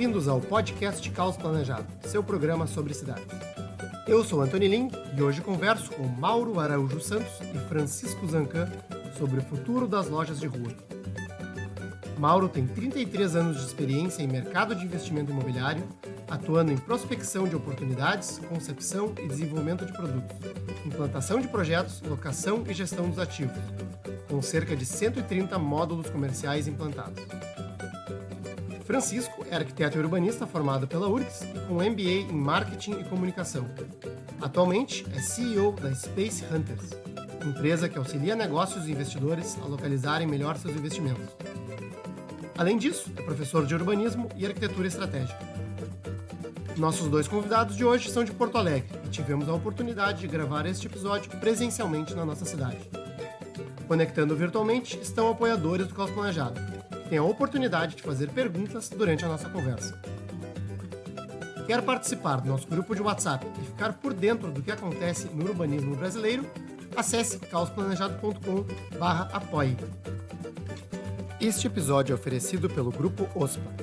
Bem-vindos ao podcast Caos Planejado, seu programa sobre cidades. Eu sou Antônio Lim e hoje converso com Mauro Araújo Santos e Francisco Zancan sobre o futuro das lojas de rua. Mauro tem 33 anos de experiência em mercado de investimento imobiliário, atuando em prospecção de oportunidades, concepção e desenvolvimento de produtos, implantação de projetos, locação e gestão dos ativos, com cerca de 130 módulos comerciais implantados. Francisco é arquiteto e urbanista formado pela URGS e com MBA em Marketing e Comunicação. Atualmente é CEO da Space Hunters, empresa que auxilia negócios e investidores a localizarem melhor seus investimentos. Além disso, é professor de urbanismo e arquitetura estratégica. Nossos dois convidados de hoje são de Porto Alegre e tivemos a oportunidade de gravar este episódio presencialmente na nossa cidade. Conectando virtualmente estão apoiadores do Caos Planejado, que têm a oportunidade de fazer perguntas durante a nossa conversa. Quer participar do nosso grupo de WhatsApp e ficar por dentro do que acontece no urbanismo brasileiro? Acesse caosplanejado.com/apoie. Este episódio é oferecido pelo Grupo OSPA.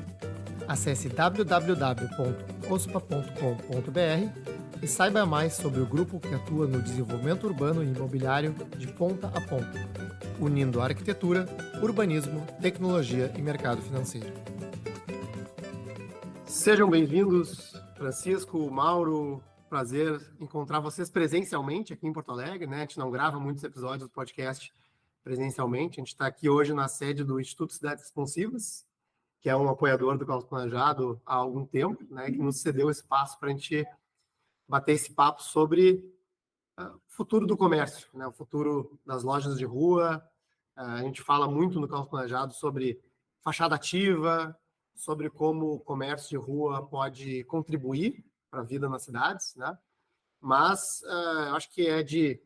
Acesse www.ospa.com.br e saiba mais sobre o grupo que atua no desenvolvimento urbano e imobiliário de ponta a ponta, unindo arquitetura, urbanismo, tecnologia e mercado financeiro. Sejam bem-vindos, Francisco, Mauro. Prazer encontrar vocês presencialmente aqui em Porto Alegre, né? A gente não grava muitos episódios do podcast presencialmente. A gente está aqui hoje na sede do Instituto Cidades Responsivas, que é um apoiador do Caos Planejado há algum tempo, né? Que nos cedeu espaço para a gente bater esse papo sobre o futuro do comércio, né? O futuro das lojas de rua. A gente fala muito no Caos Planejado sobre fachada ativa, sobre como o comércio de rua pode contribuir para a vida nas cidades, né? Mas acho que é de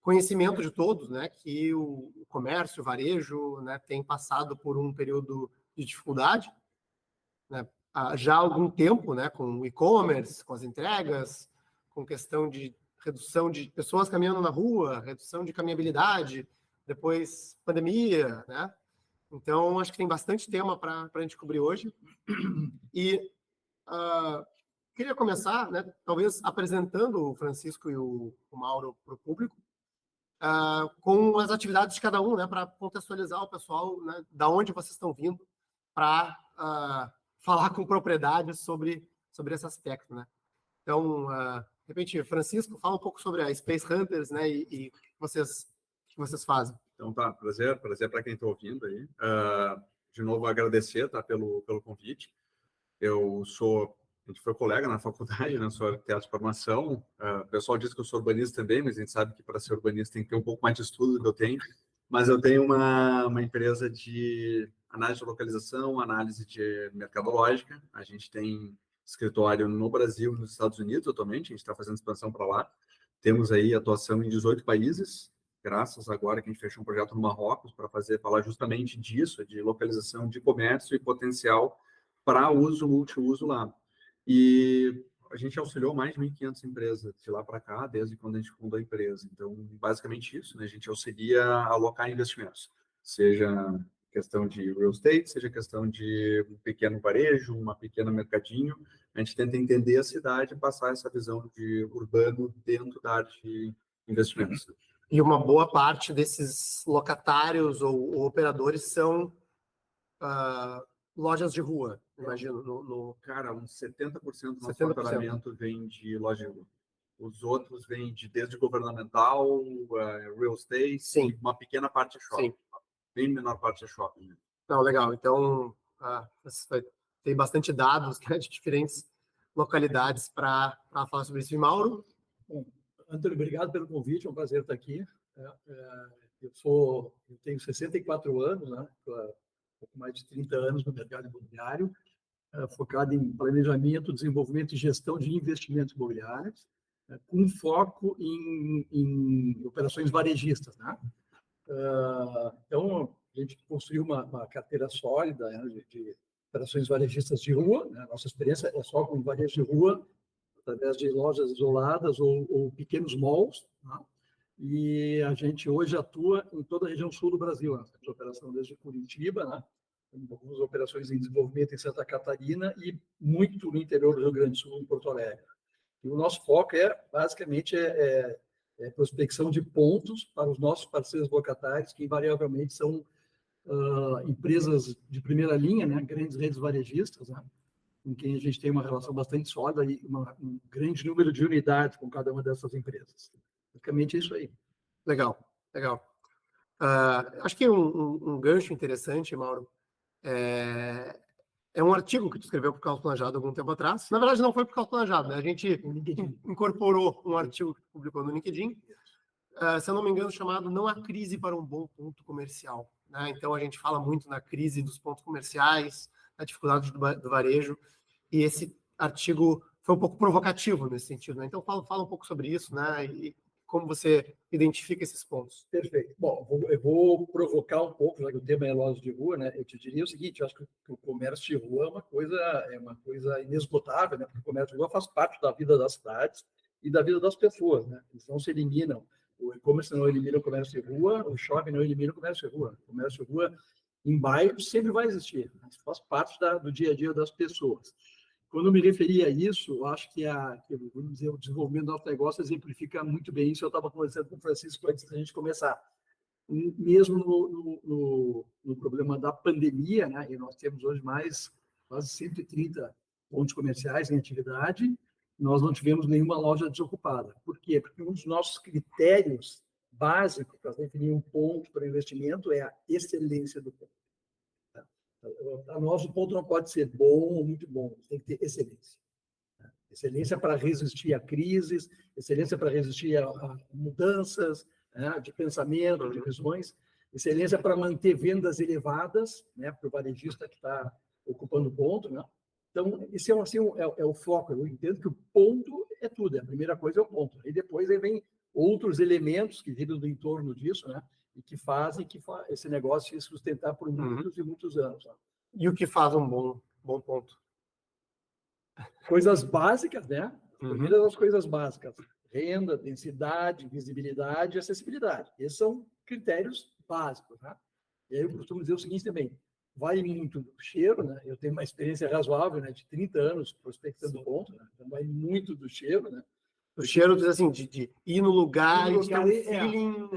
conhecimento de todos, né, que o comércio, o varejo, né, tem passado por um período de dificuldade, né, já há algum tempo, né, com o e-commerce, com as entregas, com questão de redução de pessoas caminhando na rua, redução de caminhabilidade, depois pandemia, né? Então, acho que tem bastante tema para a gente cobrir hoje. E queria começar, né, talvez apresentando o Francisco e o Mauro para o público, com as atividades de cada um, né, para contextualizar o pessoal, né, da onde vocês estão vindo, para falar com propriedade sobre esse aspecto, né? Então, de repente, Francisco, fala um pouco sobre a Space Hunters, né, e o que vocês fazem. Então tá, prazer para quem está ouvindo aí. De novo, agradecer, tá, pelo convite. A gente foi colega na faculdade, né? Sou arquiteto de formação. O pessoal diz que eu sou urbanista também, mas a gente sabe que para ser urbanista tem que ter um pouco mais de estudo do que eu tenho. Mas eu tenho uma empresa de análise de localização, análise de mercadológica. A gente tem escritório no Brasil e nos Estados Unidos atualmente. A gente está fazendo expansão para lá. Temos aí atuação em 18 países. Graças agora que a gente fechou um projeto no Marrocos para falar justamente disso, de localização de comércio e potencial para uso, multiuso lá. E a gente auxiliou mais de 1.500 empresas de lá para cá, desde quando a gente fundou a empresa. Então, basicamente isso, né? A gente auxilia a alocar investimentos, seja questão de real estate, seja questão de um pequeno varejo, uma pequena mercadinho. A gente tenta entender a cidade e passar essa visão de urbano dentro da área de investimentos. E uma boa parte desses locatários ou operadores são lojas de rua, imagino. Cara, uns 70% do nosso faturamento vem de loja de rua. Os outros vêm desde governamental, real estate, sim, e uma pequena parte é shopping. Sim. Bem menor parte é shopping. Né? Não, legal. Então, tem bastante dados, né, de diferentes localidades para falar sobre isso. E Mauro? Bom, Antônio, obrigado pelo convite, é um prazer estar aqui. Eu tenho 64 anos, né? Pouco mais de 30 anos no mercado imobiliário, focado em planejamento, desenvolvimento e gestão de investimentos imobiliários, com foco em operações varejistas, né? Então, a gente construiu uma carteira sólida, né, de operações varejistas de rua, né? Nossa experiência é só com varejo de rua, através de lojas isoladas ou pequenos malls, né? E a gente hoje atua em toda a região sul do Brasil. Nós temos operação desde Curitiba, né, algumas operações em desenvolvimento em Santa Catarina e muito no interior do Rio Grande do Sul, em Porto Alegre. E o nosso foco basicamente, prospecção de pontos para os nossos parceiros locatários, que invariavelmente são empresas de primeira linha, né, grandes redes varejistas, né, com quem a gente tem uma relação bastante sólida e um grande número de unidades com cada uma dessas empresas. Basicamente é isso aí. Legal, legal. Acho que um gancho interessante, Mauro, é um artigo que tu escreveu para o Caos Planejado algum tempo atrás. Na verdade, não foi para o Caos Planejado, né? A gente incorporou um artigo que publicou no LinkedIn, se eu não me engano, chamado Não há crise para um bom ponto comercial. Né? Então, a gente fala muito na crise dos pontos comerciais, na dificuldade do varejo, e esse artigo foi um pouco provocativo nesse sentido. Né? Então, fala um pouco sobre isso, né? E como você identifica esses pontos. Perfeito. Bom, eu vou provocar um pouco, já que o tema é loja de rua, né? Eu te diria o seguinte: eu acho que o comércio de rua é uma coisa inesgotável, né? Porque o comércio de rua faz parte da vida das cidades e da vida das pessoas, né? Eles não se eliminam. O e-commerce não elimina o comércio de rua, o shopping não elimina o comércio de rua. O comércio de rua em bairros sempre vai existir, né? Faz parte do dia a dia das pessoas. Quando eu me referi a isso, eu acho que vamos dizer, o desenvolvimento do nosso negócio exemplifica muito bem isso. Eu estava conversando com o Francisco antes da gente começar. Mesmo no problema da pandemia, né, e nós temos hoje quase 130 pontos comerciais em atividade, nós não tivemos nenhuma loja desocupada. Por quê? Porque um dos nossos critérios básicos para definir um ponto para investimento é a excelência do ponto. A nós, o ponto não pode ser bom ou muito bom, tem que ter excelência. Excelência para resistir a crises, excelência para resistir a mudanças, né, de pensamento, de visões, excelência para manter vendas elevadas, né, para o varejista que está ocupando o ponto. Né? Então, esse é o foco. Eu entendo que o ponto é tudo, a primeira coisa é o ponto. E depois aí vem outros elementos que giram do entorno disso, né? E que fazem esse negócio se sustentar por muitos e muitos anos. Né? E o que faz um bom ponto? Coisas básicas, né? Primeiro das coisas básicas: renda, densidade, visibilidade e acessibilidade. Esses são critérios básicos. Né? E aí eu costumo dizer o seguinte também: vai muito do cheiro, né? Eu tenho uma experiência razoável, né, de 30 anos prospectando ponto, né? Então vai muito do cheiro, né? O cheiro, assim, de ir no lugar e ter um feeling,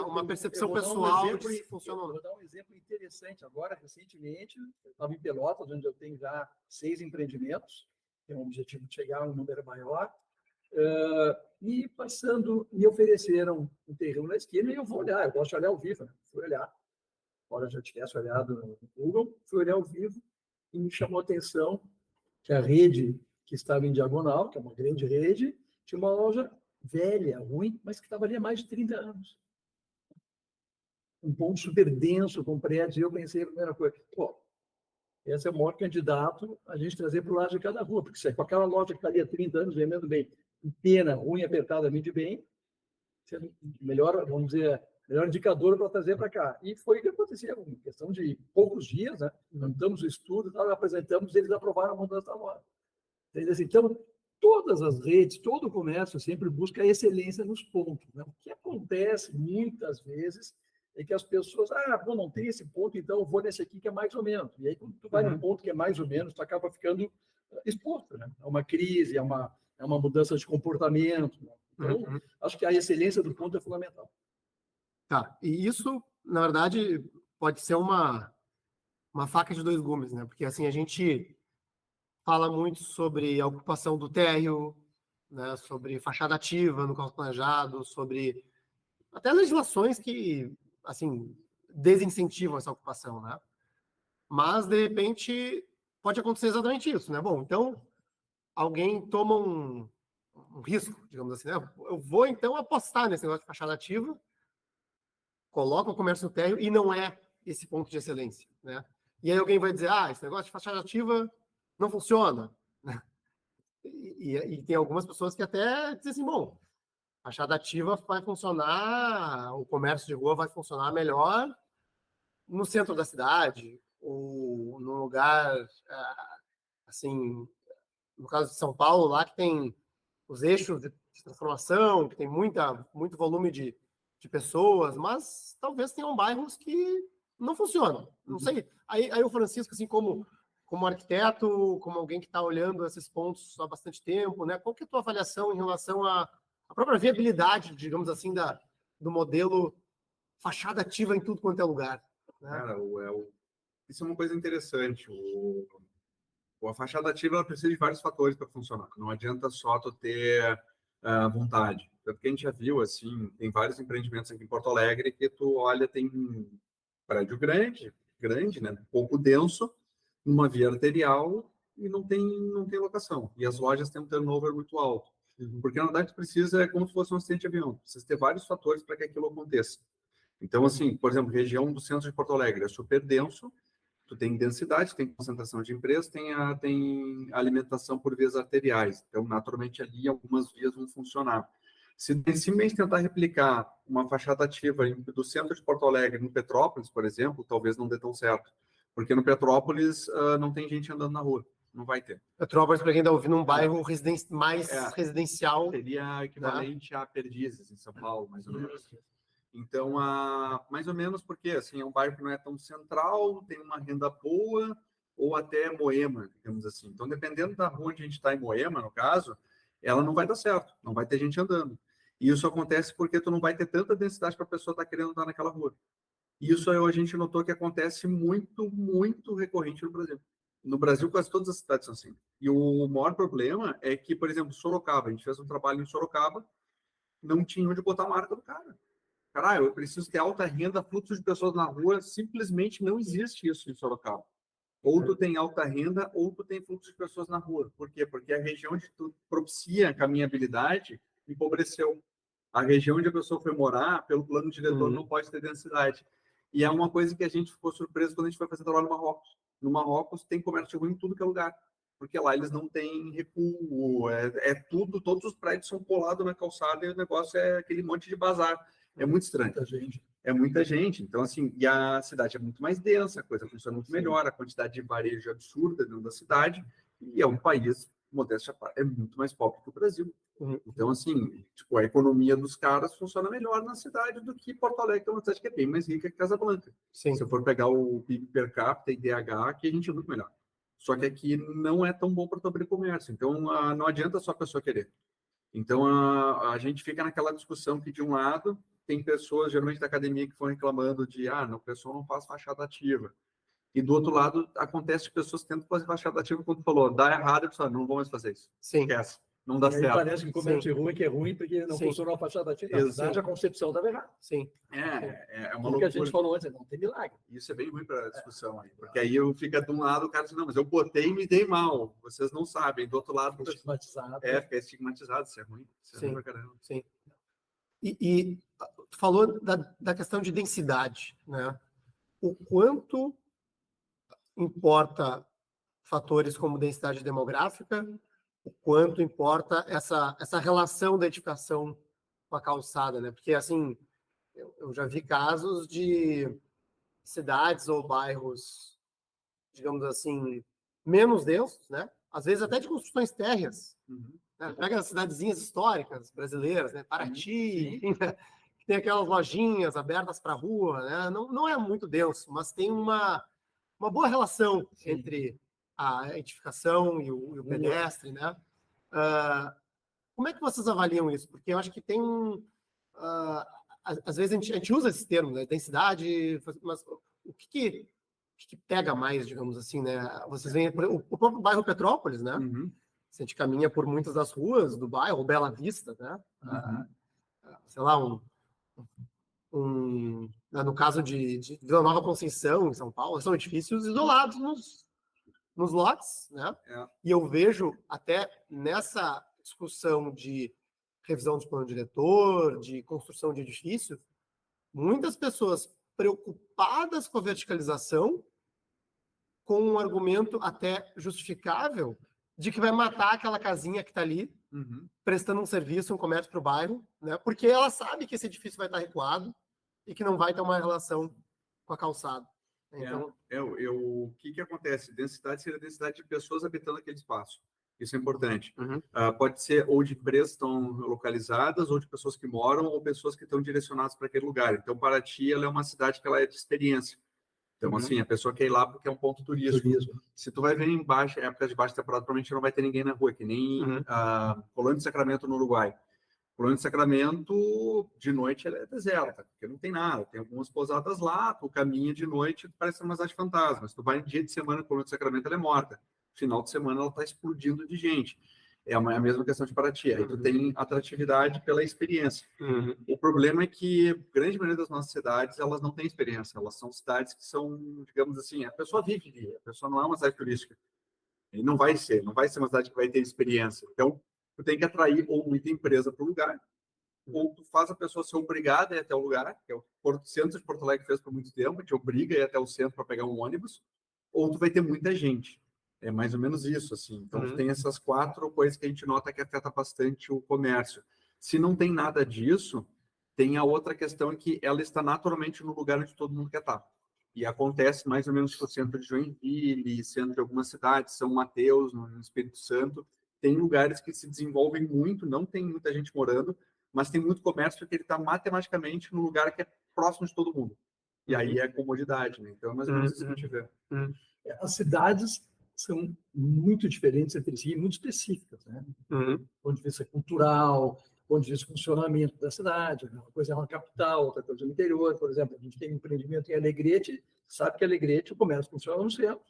uma percepção pessoal de se funciona ou não. Vou dar um exemplo interessante. Agora, recentemente, eu estava em Pelotas, onde eu tenho já 6 empreendimentos, tenho um objetivo de chegar a um número maior, e me ofereceram um terreno na esquina e eu vou olhar, eu gosto de olhar ao vivo, né? Fui olhar, embora eu já tivesse olhado no Google, fui olhar ao vivo e me chamou a atenção que a rede que estava em diagonal, que é uma grande rede, tinha uma loja velha, ruim, mas que estava ali há mais de 30 anos. Um ponto super denso, com prédios, e eu pensei a primeira coisa: esse é o maior candidato a gente trazer para o lado de cada rua, porque se é com aquela loja que está ali há 30 anos vendendo bem, pequena, ruim, apertada, vende bem, melhor, vamos dizer, melhor indicador para trazer para cá. E foi o que aconteceu, em questão de poucos dias, né? Montamos o estudo, apresentamos, eles aprovaram a mudança da loja. Então, todas as redes, todo o comércio sempre busca a excelência nos pontos. Né? O que acontece muitas vezes é que as pessoas, não tem esse ponto, então eu vou nesse aqui que é mais ou menos. E aí, quando tu vai num ponto que é mais ou menos, tu acaba ficando exposto. Né? É uma crise, é uma mudança de comportamento. Né? Então, acho que a excelência do ponto é fundamental. Tá, e isso, na verdade, pode ser uma faca de dois gumes, né? Porque, assim, a gente fala muito sobre a ocupação do térreo, né? Sobre fachada ativa no Caos Planejado, sobre até legislações que, assim, desincentivam essa ocupação, né? Mas, de repente, pode acontecer exatamente isso, né? Bom, então, alguém toma um risco, digamos assim, né? Eu vou, então, apostar nesse negócio de fachada ativa, coloca o comércio no térreo e não é esse ponto de excelência, né? E aí alguém vai dizer, esse negócio de fachada ativa não funciona, né? E tem algumas pessoas que até dizem assim, bom, fachada ativa vai funcionar, o comércio de rua vai funcionar melhor no centro da cidade, ou num lugar, assim, no caso de São Paulo, lá que tem os eixos de transformação, que tem muito volume de pessoas, mas talvez tenham bairros que não funcionam. Não sei. Aí o Francisco, assim, como arquiteto, como alguém que está olhando esses pontos há bastante tempo, né? Qual que é a tua avaliação em relação à própria viabilidade, digamos assim, do modelo fachada ativa em tudo quanto é lugar? Né? Cara, isso é uma coisa interessante. A fachada ativa ela precisa de vários fatores para funcionar. Não adianta só tu ter vontade. Tanto que a gente já viu, assim, tem vários empreendimentos aqui em Porto Alegre que tu olha, tem um prédio grande, né? Pouco denso, numa via arterial e não tem locação. E as lojas têm um turnover muito alto. Porque, na verdade, tu precisa, é como se fosse um acidente de avião. Precisa ter vários fatores para que aquilo aconteça. Então, assim, por exemplo, região do centro de Porto Alegre é super denso, tu tem densidade, tem concentração de empresas, tem alimentação por vias arteriais. Então, naturalmente, ali algumas vias vão funcionar. Se simplesmente tentar replicar uma fachada ativa do centro de Porto Alegre no Petrópolis, por exemplo, talvez não dê tão certo. Porque no Petrópolis não tem gente andando na rua. Não vai ter. Petrópolis, para quem está ouvindo, um bairro mais residencial. Seria equivalente a Perdizes, em São Paulo, mais ou menos. Então, mais ou menos porque assim, é um bairro que não é tão central, tem uma renda boa, ou até Moema, digamos assim. Então, dependendo da rua onde a gente está em Moema, no caso, ela não vai dar certo, não vai ter gente andando. E isso acontece porque tu não vai ter tanta densidade para a pessoa estar querendo andar naquela rua. Isso a gente notou que acontece muito, muito recorrente no Brasil. No Brasil, quase todas as cidades são assim. E o maior problema é que, por exemplo, Sorocaba, a gente fez um trabalho em Sorocaba, não tinha onde botar a marca do cara. Caralho, eu preciso ter alta renda, fluxo de pessoas na rua, simplesmente não existe isso em Sorocaba. Ou tu tem alta renda, ou tu tem fluxo de pessoas na rua. Por quê? Porque a região onde tu propicia a caminhabilidade empobreceu. A região onde a pessoa foi morar, pelo plano diretor, não pode ter densidade. E é uma coisa que a gente ficou surpreso quando a gente foi fazer trabalho no Marrocos. No Marrocos tem comércio ruim em tudo que é lugar. Porque lá eles não têm recuo, tudo, todos os prédios são colados na calçada e o negócio é aquele monte de bazar. É muito estranho. É muita gente. Então, assim, e a cidade é muito mais densa, a coisa funciona muito melhor, a quantidade de varejo é absurda dentro da cidade, e é um país, modéstia, é muito mais pobre que o Brasil. Então, assim, tipo, a economia dos caras funciona melhor na cidade do que Porto Alegre, que é uma cidade que é bem mais rica que Casablanca. Sim. Se eu for pegar o PIB per capita e DH, aqui a gente é muito melhor. Só que aqui não é tão bom para tu abrir comércio. Então, não adianta só a pessoa querer. Então, a gente fica naquela discussão que, de um lado, tem pessoas, geralmente da academia, que foram reclamando de, o pessoal não faz fachada ativa. E do outro lado, acontece pessoas que tentam fazer fachada ativa, quando tu falou, dá errado, pessoal, não vão mais fazer isso. Sim. Esquece. Não dá certo. Parece que o comércio de rua que é ruim porque não funcionou a fachada ativa. Na verdade, a concepção estava errada. Sim. É uma loucura. O que a gente falou antes, não tem milagre. Isso é bem ruim para a discussão aí, porque aí eu fico de um lado, o cara diz, não, mas eu botei e me dei mal, vocês não sabem. Do outro lado, estigmatizado. Fica estigmatizado, isso é ruim. Isso é ruim pra caramba. Sim. E tu falou da questão de densidade, né? O quanto importa fatores como densidade demográfica, o quanto importa essa relação da edificação com a calçada, né? Porque, assim, eu já vi casos de cidades ou bairros, digamos assim, menos densos, né? Às vezes até de construções térreas. Né? Pega as cidadezinhas históricas brasileiras, né? Paraty, enfim, né? Que tem aquelas lojinhas abertas para a rua, né? Não é muito denso, mas tem uma boa relação entre a edificação e o pedestre, né? Como é que vocês avaliam isso? Porque eu acho que tem às vezes a gente usa esses termos, né? Densidade, mas o que pega mais, digamos assim, né? Vocês veem o próprio bairro Petrópolis, né? A gente caminha por muitas das ruas do bairro, Bela Vista, né? Sei lá, no caso de Vila Nova Conceição, em São Paulo, são edifícios isolados nos lotes, né? E eu vejo até nessa discussão de revisão de plano diretor, de construção de edifício, muitas pessoas preocupadas com a verticalização, com um argumento até justificável de que vai matar aquela casinha que está ali, prestando um serviço, um comércio para o bairro, né? Porque ela sabe que esse edifício vai estar recuado e que não vai ter uma relação com a calçada. Então, o que acontece? Densidade seria a densidade de pessoas habitando aquele espaço. Isso é importante. Pode ser ou de empresas que estão localizadas, ou de pessoas que moram, ou pessoas que estão direcionadas para aquele lugar. Então, Paraty, ela é uma cidade que ela é de experiência. Então, assim, a pessoa quer ir lá porque é um ponto turístico. Se tu vai ver em época de baixa temporada, provavelmente não vai ter ninguém na rua, que nem Colônia de Sacramento no Uruguai. Colônia de Sacramento, de noite, ela é deserta, porque não tem nada. Tem algumas pousadas lá, tu caminha de noite, parece uma cidade fantasma. Se tu vai em dia de semana, Colônia de Sacramento, ela é morta. Final de semana, ela está explodindo de gente. É a mesma questão de Paraty. Aí tu tem atratividade pela experiência. O problema é que a grande maioria das nossas cidades, elas não têm experiência. Elas são cidades que são, digamos assim, a pessoa vive ali. A pessoa não é uma cidade turística. E não vai ser uma cidade que vai ter experiência. Então, tu tem que atrair ou muita empresa para o lugar, ou tu faz a pessoa ser obrigada a ir até o lugar, que é o centro de Porto Alegre fez por muito tempo, te obriga a ir até o centro para pegar um ônibus, ou tu vai ter muita gente. É mais ou menos isso, assim. Então, tu tem essas 4 coisas que a gente nota que afeta bastante o comércio. Se não tem nada disso, tem a outra questão que ela está naturalmente no lugar onde todo mundo quer estar. E acontece mais ou menos no centro de Joinville, centro de algumas cidades, São Mateus, no Espírito Santo. Tem lugares que se desenvolvem muito, não tem muita gente morando, mas tem muito comércio porque ele está matematicamente no lugar que é próximo de todo mundo. E aí é comodidade, né? Então é mais ou menos isso que a gente vê. As cidades são muito diferentes entre si, muito específicas, né? Do ponto de vista cultural, do ponto de vista funcionamento da cidade. Uma coisa é uma capital, outra coisa é no interior. Por exemplo, a gente tem um empreendimento em Alegrete, sabe que Alegrete o comércio funciona no centro.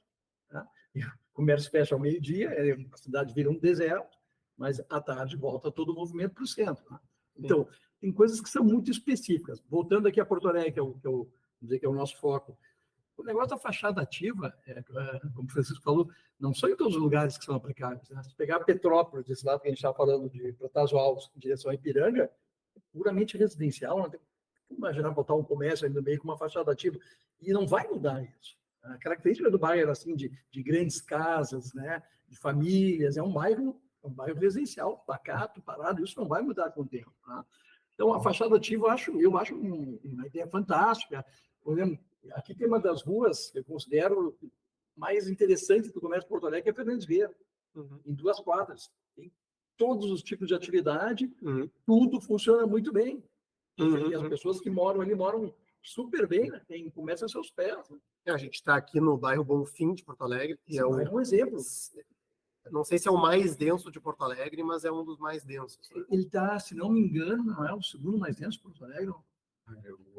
Né? E o comércio fecha ao meio-dia, a cidade vira um deserto, mas à tarde volta todo o movimento para o centro. Né? Então, tem coisas que são muito específicas. Voltando aqui a Porto Alegre, que é o nosso foco, o negócio da fachada ativa, como o Francisco falou, não são em todos os lugares que são aplicáveis. Né? Se pegar Petrópolis, desse lado que a gente estava falando de Protásio Alves, em direção a Ipiranga, é puramente residencial, não tem como imaginar botar um comércio ali no meio com uma fachada ativa. E não vai mudar isso. A característica do bairro assim, de grandes casas, né? De famílias, é um bairro residencial, pacato, parado, isso não vai mudar com o tempo. Tá? Então, a fachada ativa, eu acho uma ideia fantástica. Por exemplo, aqui tem uma das ruas que eu considero mais interessantes do comércio de Porto Alegre, que é Fernandes Vieira, em 2 quadras. Tem todos os tipos de atividade, tudo funciona muito bem. E as pessoas que moram ali moram super bem, né? Começam a seus pés. Né? A gente está aqui no bairro Bonfim de Porto Alegre, que é um exemplo. Não sei se é o mais denso de Porto Alegre, mas é um dos mais densos. Né? Ele está, se não me engano, não é o segundo mais denso de Porto Alegre, não.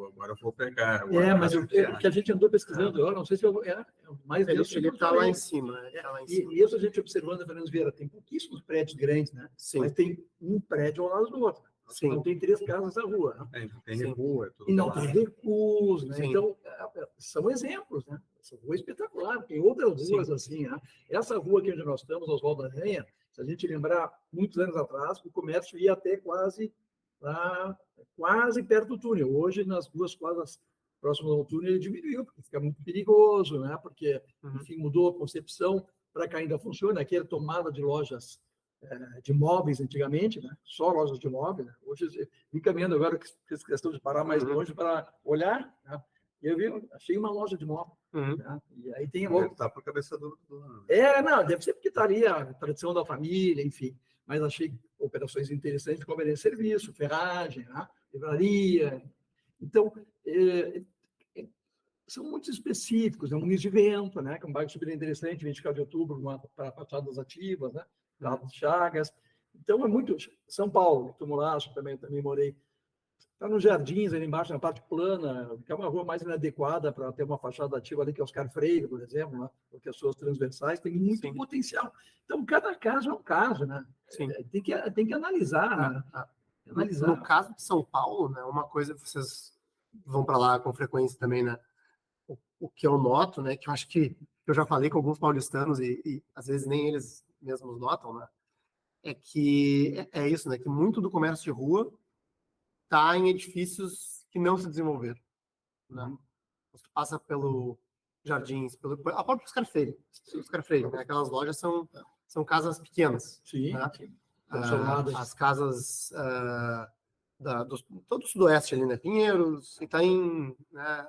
Agora eu vou pegar. Mas que a gente andou pesquisando, eu não sei se é o mais denso. Ele está lá em cima. Né? E isso a gente observando a Fernandes Vieira, tem pouquíssimos prédios grandes, né? Sim. Mas tem um prédio ao lado do outro. Sim. Não tem 3 casas na rua. Né? Tem rua. E não tem recursos, né? Sim. Então, são exemplos, né? Essa rua é espetacular, tem outras ruas assim, né? Essa rua aqui onde nós estamos, Oswaldo Aranha, se a gente lembrar, muitos anos atrás, o comércio ia até quase perto do túnel. Hoje, nas 2 quadras próximas ao túnel, ele diminuiu, porque fica muito perigoso, né? Porque, enfim, mudou a concepção, para cá ainda funciona, aqui era tomada de lojas de móveis antigamente, né? Só lojas de móveis. Né? Hoje, vim caminhando agora, fiz questão de parar mais longe para olhar, né? E eu achei uma loja de móveis. Né? E aí tem logo. Tá para a cabeça do. Não, deve ser porque estaria a tradição da família, enfim. Mas achei operações interessantes, como era serviço, ferragem, né? Livraria. Então, são muito específicos. É um Muniz de Vento, né? Que é um bairro super interessante, 24 de outubro, para fachadas ativas, né? Carlos Chagas. Então, é muito... São Paulo, Tumulaço, também morei. Está nos Jardins, ali embaixo, na parte plana, que é uma rua mais inadequada para ter uma fachada ativa ali, que é Oscar Freire, por exemplo, né? Porque as suas transversais têm muito potencial. Então, cada caso é um caso, né? Sim. Tem que analisar. Né? No caso de São Paulo, né, uma coisa que vocês vão para lá com frequência também, né? O que eu noto, né, que eu acho que eu já falei com alguns paulistanos e às vezes nem eles mesmos notam, né? É que é isso, né? Que muito do comércio de rua está em edifícios que não se desenvolveram. Né? Você passa pelo Jardins, a própria Oscar Freire, né? Aquelas lojas são casas pequenas. Sim. Né? As casas todo o sudoeste ali, né? Pinheiros, Itaim, né?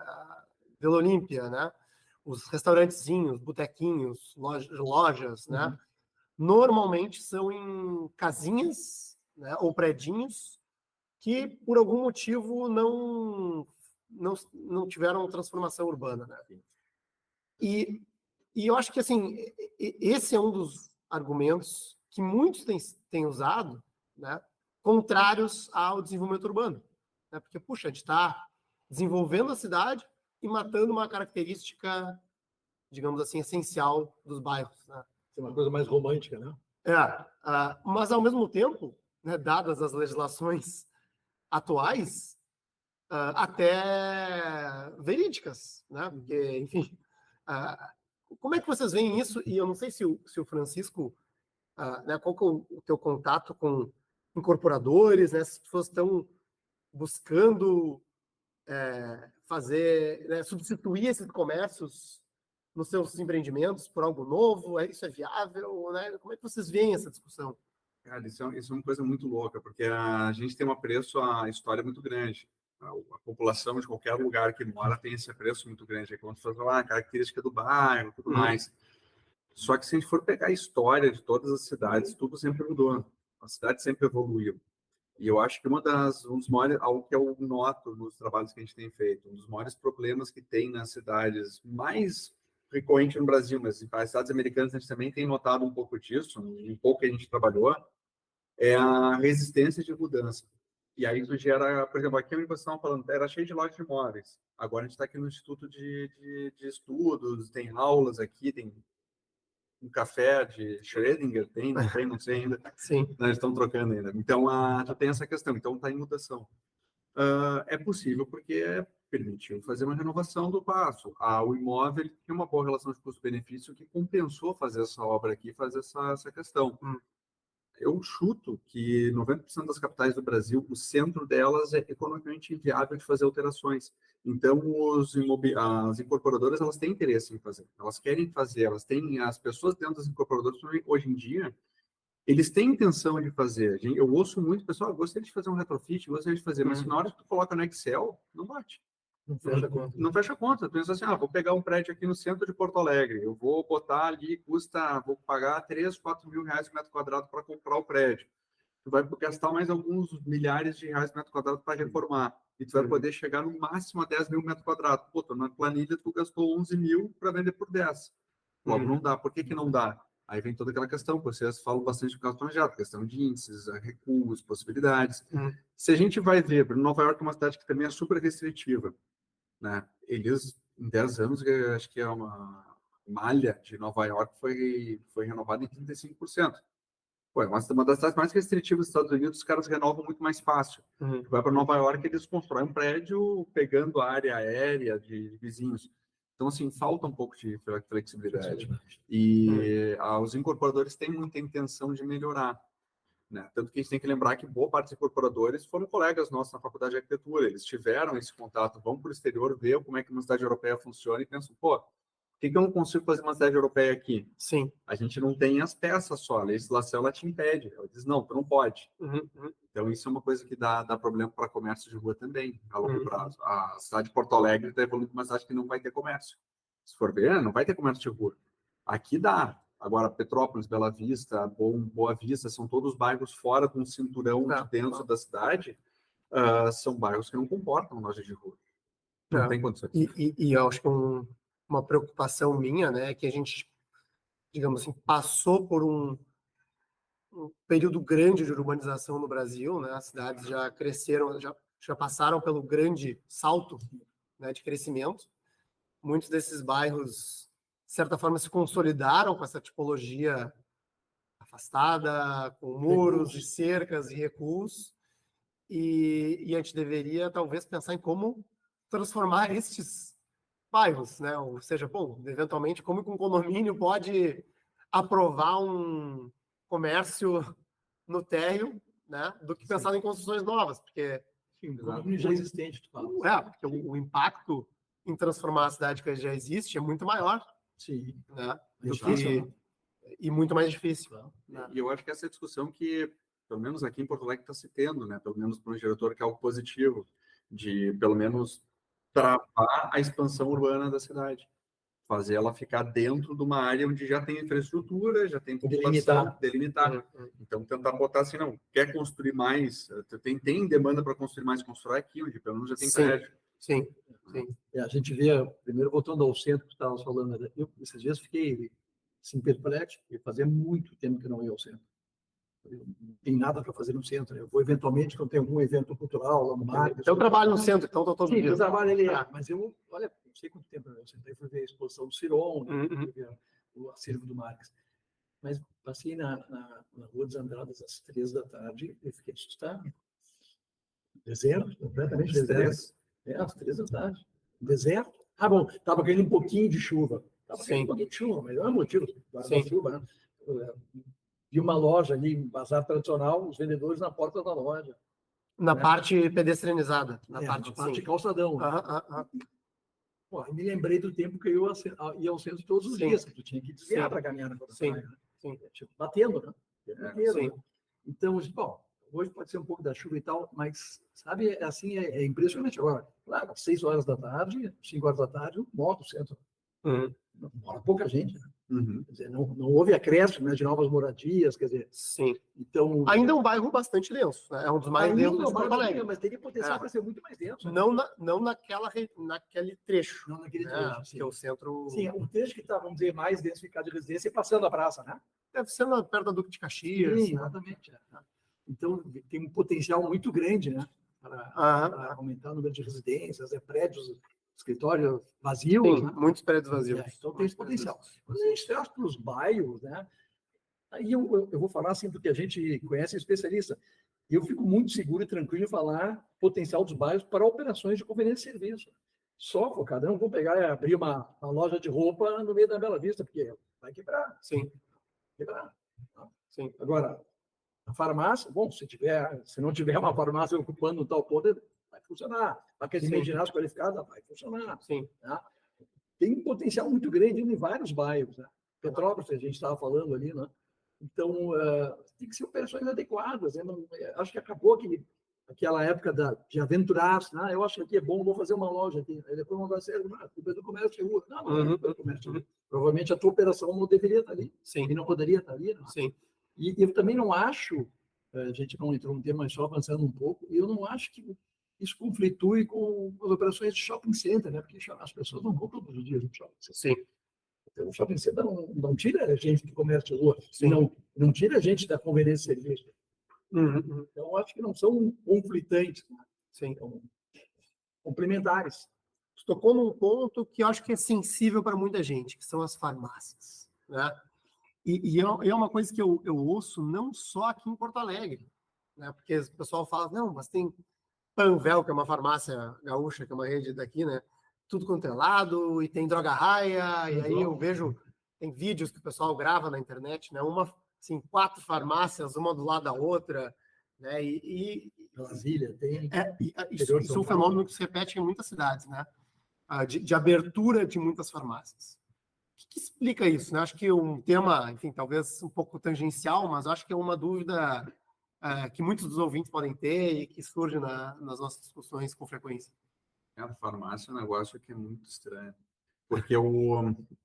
Vila Olímpia, né? Os restaurantezinhos, botequinhos, lojas, né? Normalmente são em casinhas, né? Ou predinhos que, por algum motivo, não tiveram transformação urbana, né? E eu acho que, assim, esse é um dos argumentos que muitos têm usado, né, contrários ao desenvolvimento urbano. Né? Porque, puxa, a gente está desenvolvendo a cidade e matando uma característica, digamos assim, essencial dos bairros. Né? Tem uma coisa mais romântica, né? Mas, ao mesmo tempo, né, dadas as legislações atuais, até verídicas, né? Porque, enfim, como é que vocês veem isso? E eu não sei se o Francisco, né, qual que é o teu contato com incorporadores, né? Se as pessoas estão buscando fazer, né, substituir esses comércios nos seus empreendimentos por algo novo, isso é viável, né? Como é que vocês veem essa discussão? Cara, isso é uma coisa muito louca, porque a gente tem um apreço à história muito grande. A população de qualquer lugar que mora tem esse apreço muito grande. É quando você fala, a característica do bairro, tudo mais. Só que se a gente for pegar a história de todas as cidades, tudo sempre mudou. A cidade sempre evoluiu. E eu acho que um dos maiores, algo que eu noto nos trabalhos que a gente tem feito, um dos maiores problemas que tem nas cidades mais recorrente no Brasil, mas em cidades americanas a gente também tem notado um pouco disso, um pouco que a gente trabalhou, é a resistência de mudança. E aí isso gera, por exemplo, aqui onde vocês estavam falando, era cheio de lojas de imóveis. Agora a gente está aqui no Instituto de Estudos, tem aulas aqui, tem um café de Schrödinger, não sei ainda. Sim. Nós estamos trocando ainda. Então, já tem essa questão. Então, está em mutação. É possível porque permitiu fazer uma renovação do passo. O imóvel tinha uma boa relação de custo-benefício que compensou fazer essa obra aqui, fazer essa questão. Eu chuto que 90% das capitais do Brasil, o centro delas é economicamente inviável de fazer alterações. Então, as incorporadoras, elas têm interesse em fazer. Elas querem fazer, as pessoas dentro das incorporadoras, hoje em dia, eles têm intenção de fazer. Eu ouço muito, pessoal, gostaria de fazer um retrofit, gostaria de fazer, mas na hora que tu coloca no Excel, não bate. Não fecha a conta. Não fecha a conta. Tu pensa assim, vou pegar um prédio aqui no centro de Porto Alegre, eu vou botar ali, vou pagar 3, 4 mil reais por metro quadrado para comprar o prédio. Tu vai gastar mais alguns milhares de reais por metro quadrado para reformar. E tu vai poder chegar no máximo a 10 mil metros quadrados. Pô, na planilha tu gastou 11 mil para vender por 10. Logo, não dá. Por que não dá? Aí vem toda aquela questão, vocês falam bastante do caso planejado, questão de índices, recuos, possibilidades. Se a gente vai ver, Nova York é uma cidade que também é super restritiva, né? Eles, em 10 anos, acho que uma malha de Nova York foi renovada em 35%. Pô, é uma das cidades mais restritivas dos Estados Unidos, os caras renovam muito mais fácil. Vai para Nova York, eles constroem um prédio pegando a área aérea de vizinhos. Então, assim, falta um pouco de flexibilidade. E os incorporadores têm muita intenção de melhorar. Né? Tanto que a gente tem que lembrar que boa parte dos incorporadores foram colegas nossos na faculdade de arquitetura. Eles tiveram esse contato, vão para o exterior, ver como é que uma cidade europeia funciona e pensam, pô, por que eu não consigo fazer uma cidade europeia aqui? Sim. A gente não tem as peças só, a legislação ela te impede. Ela diz, não, tu não pode. Então, isso é uma coisa que dá problema para comércio de rua também, a longo prazo. A cidade de Porto Alegre está evoluindo uma cidade que não vai ter comércio. Se for ver, não vai ter comércio de rua. Aqui dá. Agora, Petrópolis, Bela Vista, Boa Vista, são todos bairros fora de um cinturão de dentro da cidade, são bairros que não comportam loja de rua. Não tem condições. E eu acho que uma preocupação minha, né, é que a gente, digamos assim, passou por um período grande de urbanização no Brasil, né? As cidades já cresceram, já passaram pelo grande salto, né, de crescimento. Muitos desses bairros, de certa forma, se consolidaram com essa tipologia afastada, com muros e cercas e recuos, e a gente deveria, talvez, pensar em como transformar estes bairros, né? Ou seja, bom, eventualmente, como que um condomínio pode aprovar um comércio no térreo, né? Do que pensar em construções novas, porque o condomínio já existente, tu fala. Porque o impacto em transformar a cidade que já existe é muito maior. Sim. Né? E muito mais difícil. Né? E eu acho que essa é a discussão que, pelo menos aqui em Porto Alegre, está se tendo, né? Pelo menos para o diretor, que é algo positivo, de, pelo menos, travar a expansão urbana da cidade. Fazer ela ficar dentro de uma área onde já tem infraestrutura, já tem população, delimitar. Então, tentar botar assim, não, quer construir mais, tem demanda para construir mais, constrói aqui, onde pelo menos já tem prédio. Sim, sim. A gente vê, primeiro voltando ao centro que estava falando, né? Eu esses dias fiquei assim, perplexo, porque fazia muito tempo que não ia ao centro. Eu não tenho nada para fazer no centro, né? Eu vou eventualmente quando tem algum evento cultural lá no mar. Eu trabalho no centro, então estou todo Sim, dia. eu trabalho ali, mas eu, olha, não sei quanto tempo eu sentei, fui ver a exposição do Ciron, né? Fui ver o acervo do Marx. Mas passei na Rua dos Andradas às 3 da tarde e fiquei assustado. Deserto, completamente deserto. Às 3 da tarde. Deserto. Ah, bom, estava caindo um pouquinho de chuva. Estava caindo um pouquinho de chuva, mas não é motivo da chuva, né? Vi uma loja ali, um bazar tradicional, os vendedores na porta da loja. Na parte pedestrinizada. Na parte calçadão. Pô, me lembrei do tempo que eu ia ao centro todos os dias, que tu tinha que desviar para caminhar na praia. Né? Tipo, batendo, né? Né? Então, bom, hoje pode ser um pouco da chuva e tal, mas, sabe, assim, é impressionante. Agora, claro, às 6 horas da tarde, 5 horas da tarde, eu moro no centro. Mora pouca gente, né? Quer dizer, não houve acréscimo, né, de novas moradias, quer dizer... Sim. Então, ainda é um bairro bastante denso, né? É um dos mais densos de Porto Alegre. Mas teria potencial para ser muito mais denso. Não naquele trecho. Não naquele trecho, sim. Que é o centro... Sim, o trecho que está, vamos dizer, mais densificado de residência, passando a praça, né? Deve ser perto da Duque de Caxias. Sim, exatamente. Então, tem um potencial muito grande, né? Para aumentar o número de residências, prédios, escritórios vazios. Sim, né? Muitos prédios vazios. Então, tem esse potencial. Quando a gente traz para os bairros, né? Aí eu vou falar assim, porque a gente conhece especialista. E eu fico muito seguro e tranquilo em falar potencial dos bairros para operações de conveniência de serviço. Só focado, não vou pegar e abrir uma loja de roupa no meio da Bela Vista, porque vai quebrar. Sim. Quebrar. Sim. Agora, a farmácia, bom, se não tiver uma farmácia ocupando um tal ponto, vai funcionar. A academia de ginásio qualificada vai funcionar. Sim. Tá? Tem um potencial muito grande em vários bairros. Né? Petrópolis, a gente estava falando ali, né? Então, tem que ser operações adequadas. Né? Acho que acabou aquela época de aventurar-se. Eu acho que aqui é bom, vou fazer uma loja aqui. Aí depois não vai ser, culpa do comércio de rua. Não é culpa do comércio de rua. Provavelmente a tua operação não deveria estar ali. Sim. E não poderia estar ali. Né? Sim. E eu também não acho, a gente não entrou no tema, mas só avançando um pouco, eu não acho que isso conflitue com as operações de shopping center, né? Porque as pessoas não vão todos os dias no shopping center. Sim. Então, o shopping center não tira a gente do comércio de rua, não tira a gente da conveniência de serviço. Então, acho que não são conflitantes. Né? Sim. Então, complementares. Tu tocou num ponto que eu acho que é sensível para muita gente, que são as farmácias, né? E é uma coisa que eu ouço não só aqui em Porto Alegre, né? Porque o pessoal fala, não, mas tem Panvel, que é uma farmácia gaúcha, que é uma rede daqui, né? Tudo quanto é lado, e tem Droga Raia, e aí eu vejo, tem vídeos que o pessoal grava na internet, né? Assim, 4 farmácias, uma do lado da outra, né? Brasília tem. Isso é um fenômeno que se repete em muitas cidades, né? De abertura de muitas farmácias. O que explica isso? Né? Acho que um tema, enfim, talvez um pouco tangencial, mas acho que é uma dúvida que muitos dos ouvintes podem ter e que surge nas nossas discussões com frequência. A farmácia é um negócio que é muito estranho, porque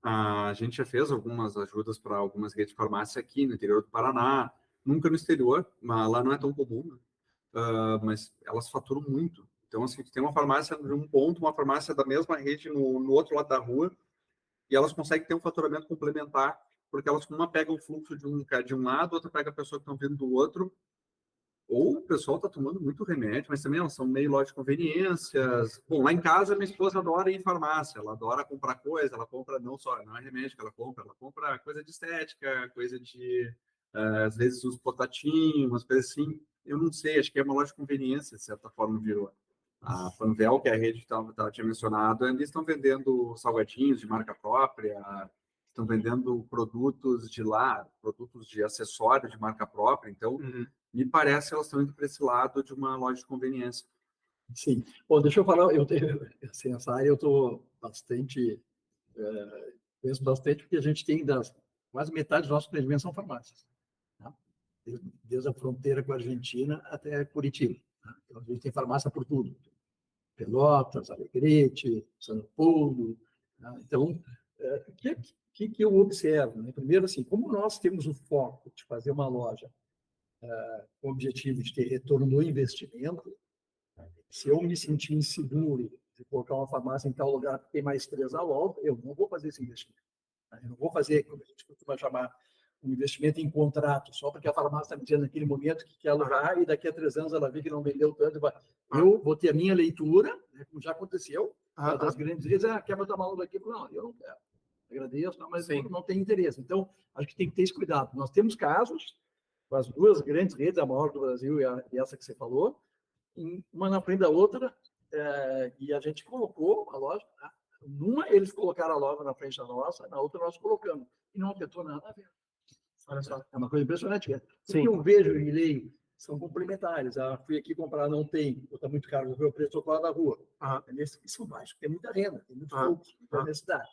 a gente já fez algumas ajudas para algumas redes de farmácia aqui no interior do Paraná, nunca no exterior, mas lá não é tão comum, né? Mas elas faturam muito. Então, assim, tem uma farmácia de um ponto, uma farmácia da mesma rede no outro lado da rua, e elas conseguem ter um faturamento complementar, porque elas uma pega o fluxo de um lado, outra pega a pessoa que estão vindo do outro, ou o pessoal está tomando muito remédio, mas também elas são meio loja de conveniências. Bom, lá em casa, minha esposa adora ir em farmácia, ela adora comprar coisa, ela compra não é remédio que ela compra coisa de estética, coisa de, às vezes, uns potatinhos, umas coisas assim. Eu não sei, acho que é uma loja de conveniência, de certa forma, virou. A Panvel, que é a rede que eu tinha mencionado, eles estão vendendo salgadinhos de marca própria, estão vendendo produtos de lá, produtos de acessório de marca própria. Então, me parece que elas estão indo para esse lado de uma loja de conveniência. Sim. Bom, deixa eu falar, assim, essa área eu estou bastante, conheço bastante, porque a gente tem quase metade dos nossos empreendimentos são farmácias. Tá? Desde a fronteira com a Argentina até Curitiba. Tá? Então, a gente tem farmácia por tudo. Pelotas, Alegrete, São Paulo. Tá? Então, o que eu observo? Né? Primeiro, assim, como nós temos o foco de fazer uma loja com o objetivo de ter retorno no investimento, se eu me sentir inseguro, de colocar uma farmácia em tal lugar que tem mais 3 à volta, eu não vou fazer esse investimento. Eu não vou fazer, como a gente costuma chamar, um investimento em contrato, só porque a farmácia está me dizendo naquele momento que quer alugar e daqui a 3 anos ela vê que não vendeu tanto. Eu vou ter a minha leitura, né, como já aconteceu, das grandes redes, quer botar uma aula aqui? Não, eu não quero. Agradeço, mas não tem interesse. Então, acho que tem que ter esse cuidado. Nós temos casos, com as 2 grandes redes, a maior do Brasil e essa que você falou, uma na frente da outra, e a gente colocou a loja, né? Numa eles colocaram a loja na frente da nossa, na outra nós colocamos, e não afetou nada a ver. Olha só, é uma coisa impressionante. O que eu vejo e leio são complementares. Fui aqui comprar, não tem, está muito caro, vou ver o preço, estou lá na rua. Isso baixo, tem muita renda, tem muito fluxo, muita necessidade.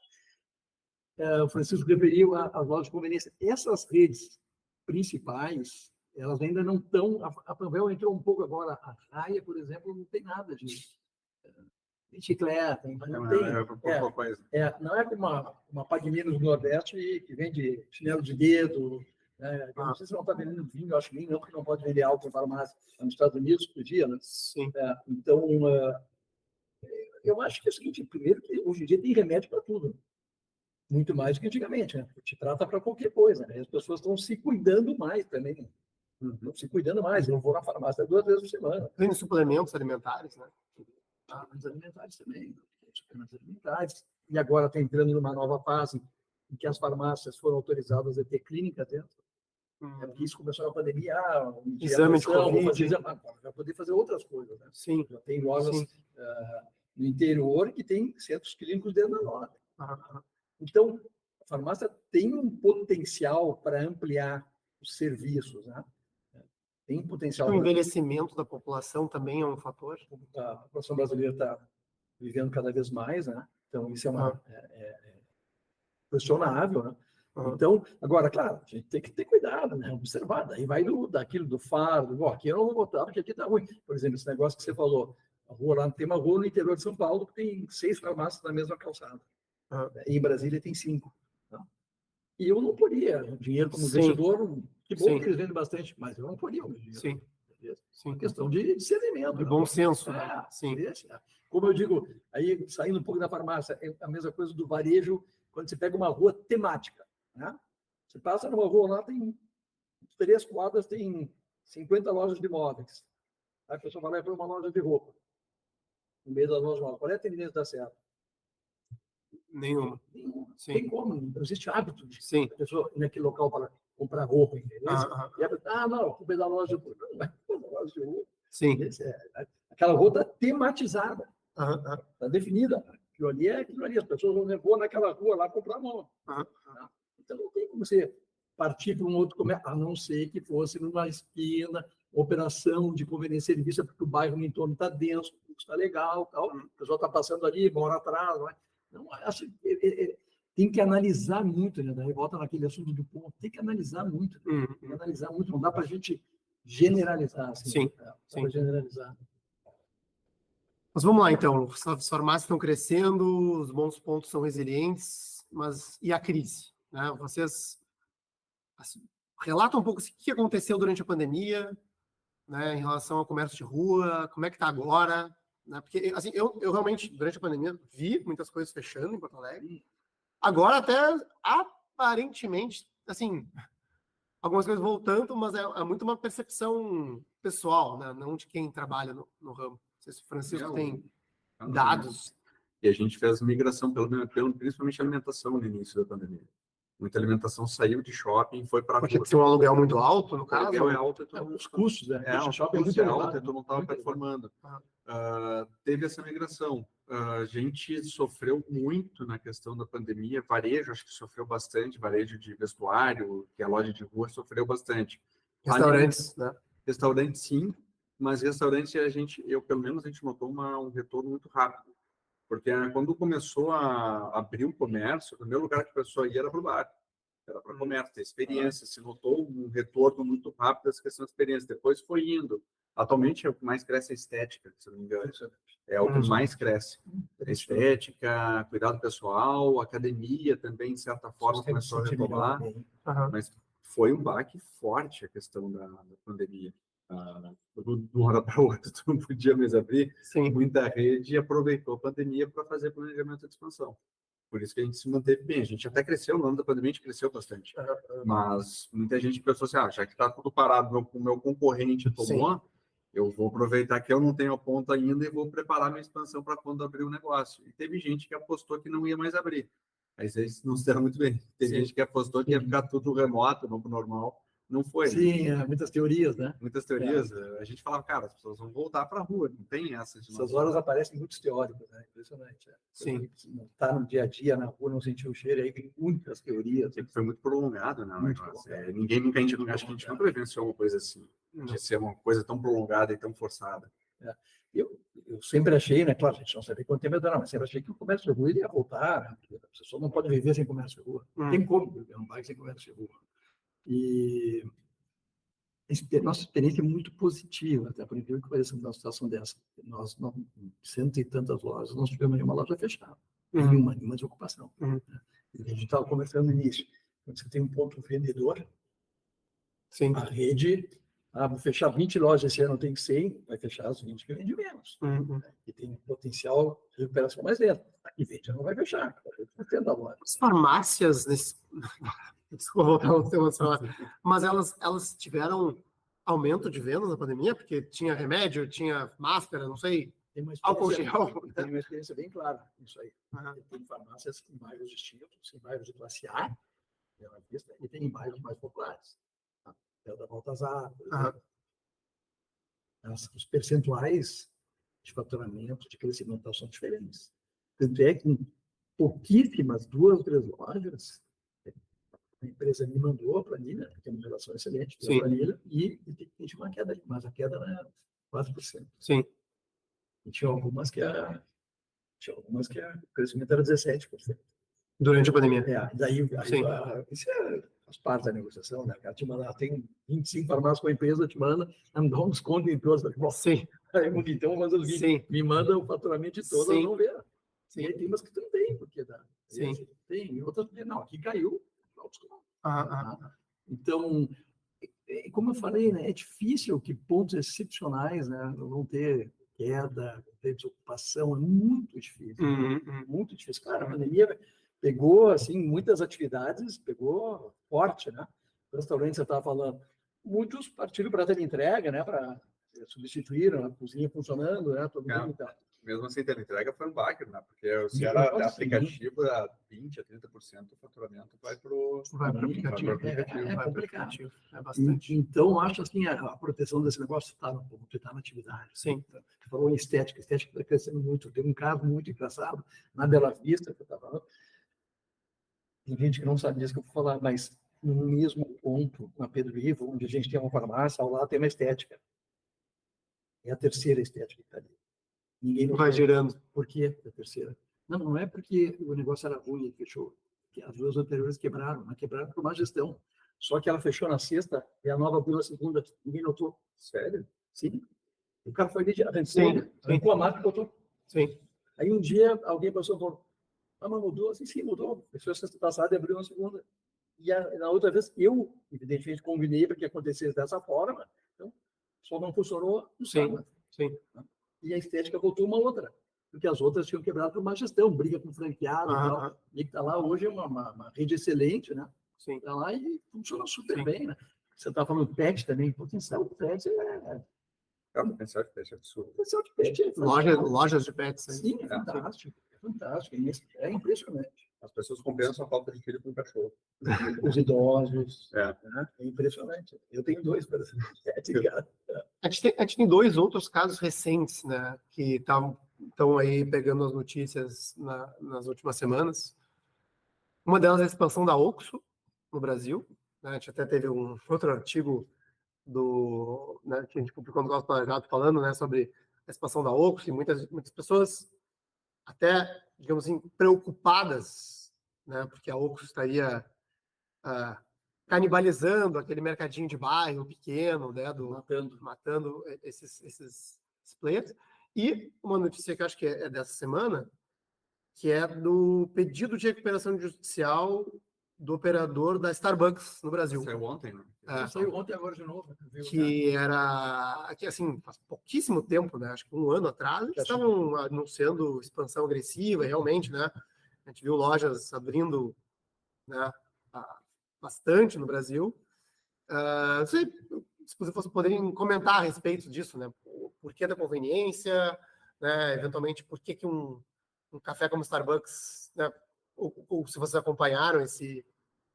O Francisco referiu às lojas de conveniência. Essas redes principais, elas ainda não estão. A Panvel entrou um pouco agora. A Raia, por exemplo, não tem nada de bicicleta, não tem. Não é como uma Pague Menos no Nordeste que vende chinelo de dedo. Não sei se não está vendendo vinho, acho que nem não, porque não pode vender álcool em farmácia. Nos Estados Unidos, podia, né? Sim. Então, eu acho que é o seguinte: primeiro, que hoje em dia tem remédio para tudo. Muito mais do que antigamente, né? Te trata para qualquer coisa, né? As pessoas estão se cuidando mais também. Estão se cuidando mais. Eu vou na farmácia 2 vezes por semana. Tem suplementos alimentares, né? Suplementos alimentares também. Suplementos alimentares. E agora está entrando numa nova fase em que as farmácias foram autorizadas a ter clínica dentro. Porque isso começou na pandemia, exame de Covid. Vai poder fazer outras coisas, né? Sim. Já tem lojas no interior que tem centros clínicos dentro da loja. Então, a farmácia tem um potencial para ampliar os serviços, né? Tem potencial. O envelhecimento da população também é um fator. A população brasileira está vivendo cada vez mais, né? Então, isso é questionável, né? Então, agora, claro, a gente tem que ter cuidado, né? Observar, daí vai daquilo do fardo. Aqui eu não vou botar, porque aqui está ruim. Por exemplo, esse negócio que você falou, tem uma rua no interior de São Paulo que tem 6 farmácias na mesma calçada. E em Brasília tem 5. Tá? E eu não poria. O dinheiro como investidor, que bom que eles vendem bastante, mas eu não poria o meu dinheiro. Sim. Uma questão de discernimento. De bom senso. Sim. Como eu digo, aí saindo um pouco da farmácia, é a mesma coisa do varejo, quando você pega uma rua temática. Né? Você passa numa rua lá, tem 3 quadras, tem 50 lojas de móveis. Aí a pessoa vai lá para uma loja de roupa. No meio da loja, qual é a tendência da certo? Nenhuma. Sim. Tem como, não existe hábito de a pessoa ir naquele local para comprar roupa, entendeu? Não, comprei da loja de roupa. Não, vai comprar da loja de roupa. Sim. Aquela roupa está tematizada, está definida. Aquilo ali é aquilo ali. As pessoas vão naquela rua lá comprar roupa. Então não tem como você partir para um outro comércio, a não ser que fosse numa esquina, operação de conveniência de serviço, porque o bairro no entorno está denso, está legal, tal. O pessoal está passando ali, mora atrás, não é? Não, acho que tem que analisar muito, né? Daí volta naquele assunto do ponto, tem que analisar muito. Tem que analisar muito, não dá para a gente generalizar. Assim, sim. Para generalizar. Mas vamos lá, então. As farmácias estão crescendo, os bons pontos são resilientes, mas e a crise? Né? Vocês relatam um pouco o que aconteceu durante a pandemia, né, em relação ao comércio de rua, como é que está agora? Né? Porque assim, eu realmente, durante a pandemia, vi muitas coisas fechando em Porto Alegre. Agora até, aparentemente, assim, algumas coisas voltando, mas é muito uma percepção pessoal, né? Não de quem trabalha no ramo. Não sei se o Francisco tem dados. E a gente fez migração, principalmente alimentação no início da pandemia. Muita alimentação saiu de shopping, foi para rua. Tinha um aluguel muito alto, no caso? O aluguel é alto. Os custos, né? O shopping é muito alto, então não estava performando. Teve essa migração. A gente sofreu muito na questão da pandemia. Varejo, acho que sofreu bastante. Varejo de vestuário, que é a loja de rua, sofreu bastante. Restaurantes, né? Restaurantes, sim. Mas restaurantes, pelo menos, a gente notou um retorno muito rápido. Porque quando começou a abrir o comércio, o primeiro lugar que a pessoa ia era para o bar. Era para o comércio, ter experiência. Se notou um retorno muito rápido dessa questão de experiência. Depois foi indo. Atualmente, é o que mais cresce a estética, se não me engano. É o que mais cresce. A estética, cuidado pessoal, academia também, de certa forma, começou a retomar. Mas foi um baque forte a questão da pandemia. de uma hora para outra, tu não podia mais abrir. Sim. Muita rede aproveitou a pandemia para fazer planejamento de expansão. Por isso que a gente se manteve bem. A gente até cresceu, no ano da pandemia a gente cresceu bastante. Mas muita gente pensou assim, já que está tudo parado, o meu concorrente tomou, sim, eu vou aproveitar que eu não tenho a ponta ainda e vou preparar minha expansão para quando abrir o negócio. E teve gente que apostou que não ia mais abrir. Aí vocês não se deram muito bem. Teve gente que apostou que ia ficar tudo remoto, novo normal. Não foi. Sim, muitas teorias, né? Muitas teorias. A gente falava, cara, as pessoas vão voltar para a rua, não tem essa. Essas horas aparecem muitos teóricos, né? Impressionante. Sim. Não está no dia a dia, na rua, não sentiu o cheiro, aí tem muitas teorias. Foi muito prolongado, né? Muito prolongado. Ninguém nunca, acho que a gente nunca vivenciou uma coisa assim, de ser uma coisa tão prolongada e tão forçada. Eu sempre achei, né? Claro, a gente não sabia quanto tempo ia durar, mas sempre achei que o comércio de rua ia voltar, né? Porque a pessoa não pode viver sem comércio de rua. Tem como viver um bairro sem comércio de rua. E nossa experiência é muito positiva, até por incrível que pareça, numa situação dessa. Nós, cento e tantas lojas, não tivemos nenhuma loja fechada, nenhuma desocupação. Né? E a gente estava conversando no início. Quando você tem um ponto vendedor, sim, a rede, vou fechar 20 lojas esse ano, tem 100, vai fechar as 20 que vende menos. E tem potencial de recuperação mais lenta. Aqui vende, não vai fechar. As farmácias, desculpa voltar ao tema, mas elas tiveram aumento de vendas na pandemia, porque tinha remédio, tinha máscara, não sei, álcool gel. Tem uma experiência bem clara nisso aí. Tem farmácias em bairros distintos, em bairros de classe A, e tem em bairros mais populares. Da Baltazar, por exemplo. Os percentuais de faturamento, de crescimento são diferentes. Tanto é que em pouquíssimas, 2 ou 3 lojas, a empresa me mandou a planilha, que é uma relação excelente com a planilha, e tinha uma queda, mas a queda era 4%. Sim. E tinha algumas que o crescimento era 17%. Durante a pandemia. Isso faz parte da negociação, né? O cara te manda, tem 25 farmácias com a empresa, te manda, me dá um desconto em todas. Sim. Aí, então, me manda o faturamento de todas, não vê. Sim. E aí tem umas que tu não tem, porque dá. Sim. Tem outras que não, aqui caiu. Então, como eu falei, né, é difícil que pontos excepcionais, né, vão ter queda, ter desocupação, é muito difícil. Muito difícil. Claro, a pandemia pegou, assim, muitas atividades, pegou forte, né? Restaurantes, você estava falando, muitos partiram para ter entrega, né, para substituir a cozinha funcionando, né, todo mundo e tal. Mesmo assim, ter entrega foi um baque, né? Porque se era aplicativo, a 20% a 30% do faturamento vai para o aplicativo. É complicado. É bastante. Então, eu acho assim, a proteção desse negócio está no ponto, está na atividade. Sim. Você falou em estética. Estética está crescendo muito. Tem um caso muito engraçado na Bela Vista, que eu estava falando. Tem gente que não sabe disso que eu vou falar, mas no mesmo ponto, na Pedro Ivo, onde a gente tem uma farmácia, ao lado tem uma estética. É a terceira estética que está ali. Ninguém vai girando. Por quê? A terceira. Não é porque o negócio era ruim e fechou. As 2 anteriores quebraram, mas quebraram por má gestão. Só que ela fechou na sexta e a nova abriu na segunda. Ninguém notou. Sério? Sim. O cara foi arrancou a máquina e botou. Sim. Aí um dia alguém passou e falou, mas mudou? Assim, sim, mudou. Fechou a sexta passada e abriu na segunda. E na outra vez, eu, evidentemente, combinei para que acontecesse dessa forma. Então, só não funcionou no sábado. Sim. E a estética voltou uma outra, porque as outras tinham quebrado por má gestão, briga com franqueado e tal. E que está lá hoje é uma rede excelente, né? Sim. Está lá e funciona super bem, né? Você está falando pet também, potencial de pet potencial de pet é absurdo. Potencial de pet é lojas de pets. Sim, é fantástico. É fantástico. É impressionante. As pessoas compensam a falta de filho com cachorro. Os idosos. Né? É impressionante. Eu tenho 2 para A gente tem 2 outros casos recentes, né, que estão aí pegando as notícias nas últimas semanas. Uma delas é a expansão da OXXO no Brasil. Né, a gente até teve um outro artigo né, que a gente publicou no nosso planejado falando, né, sobre a expansão da OXXO, e muitas pessoas até, digamos assim, preocupadas, né, porque a OXXO estaria canibalizando aquele mercadinho de bairro pequeno, né, matando esses players. E uma notícia que eu acho que é dessa semana, que é do pedido de recuperação judicial do operador da Starbucks no Brasil. Saiu ontem, né? Saiu ontem agora de novo. Viu? Que era, que assim, faz pouquíssimo tempo, né? Acho que um ano atrás, eles estavam anunciando expansão agressiva, realmente, né? A gente viu lojas abrindo, né, bastante no Brasil. Não sei se vocês poderem comentar a respeito disso, né? O porquê da conveniência, né? Eventualmente, por que um café como Starbucks, né? Ou se vocês acompanharam esse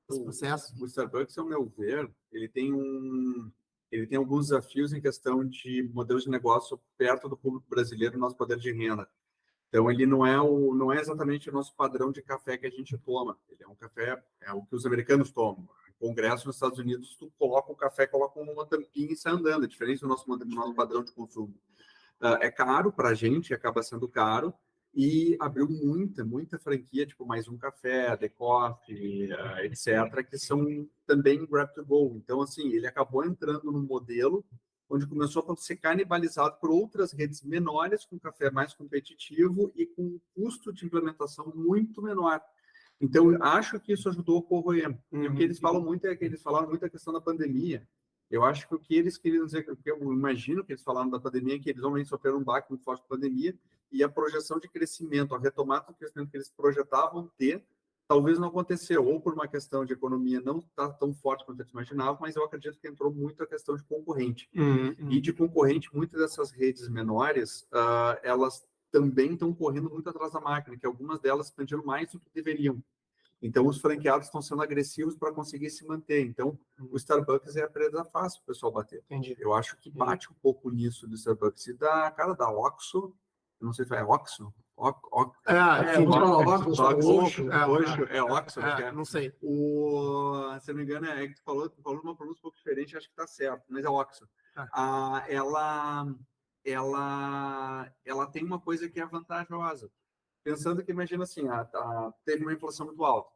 processo. O Starbucks, ao meu ver, ele tem alguns desafios em questão de modelos de negócio perto do público brasileiro, nosso poder de renda. Então, ele não é exatamente o nosso padrão de café que a gente toma. Ele é um café, é o que os americanos tomam. No Congresso, nos Estados Unidos, tu coloca o café, coloca uma tampinha e sai andando. É diferente do nosso padrão de consumo. É caro para a gente, acaba sendo caro, e abriu muita franquia, tipo Mais Um Café, The Coffee, etc., que são também grab to go. Então, assim, ele acabou entrando num modelo onde começou a ser canibalizado por outras redes menores, com café mais competitivo e com um custo de implementação muito menor. Então, acho que isso ajudou a corroer. E o que eles falam muito é que eles falaram muito a questão da pandemia. Eu acho que o que eles queriam dizer, que eu imagino que eles falaram da pandemia, que eles realmente sofreram um baque muito forte com a pandemia, e a projeção de crescimento, a retomada do crescimento que eles projetavam ter, talvez não aconteceu, ou por uma questão de economia não está tão forte quanto eles imaginavam, mas eu acredito que entrou muito a questão de concorrente. E de concorrente, muitas dessas redes menores, elas também estão correndo muito atrás da máquina, que algumas delas expandiram mais do que deveriam. Então, os franqueados estão sendo agressivos para conseguir se manter. Então, o Starbucks é a presa fácil para o pessoal bater. Entendi. Eu acho que bate um pouco nisso do Starbucks. E da cara da Oxxo, eu não sei se é Oxxo? Oxxo, é Oxxo, não sei. Se eu não me engano, é que tu falou uma pronúncia um pouco diferente, acho que está certo, mas é Oxxo. Ela tem uma coisa que é vantajosa. Pensando que, imagina assim, teve uma inflação muito alta,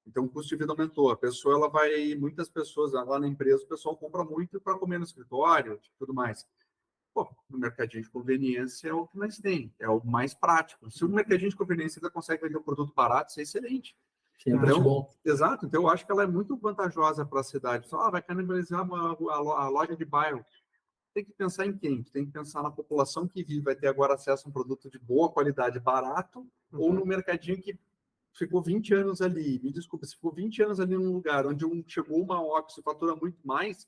então o custo de vida aumentou. A pessoa, muitas pessoas lá na empresa, o pessoal compra muito para comer no escritório, tudo mais. Pô, no mercadinho de conveniência é o que mais tem, é o mais prático. Se o mercadinho de conveniência ainda consegue vender um produto barato, isso é excelente. Sim, então, bom. Exato, então eu acho que ela é muito vantajosa para a cidade. Só vai canibalizar a loja de bairro. Tem que pensar em quem? Tem que pensar na população que vive, vai ter agora acesso a um produto de boa qualidade, barato, ou no mercadinho que ficou 20 anos ali. Me desculpa, se ficou 20 anos ali num lugar onde chegou uma Oxxo e fatura muito mais,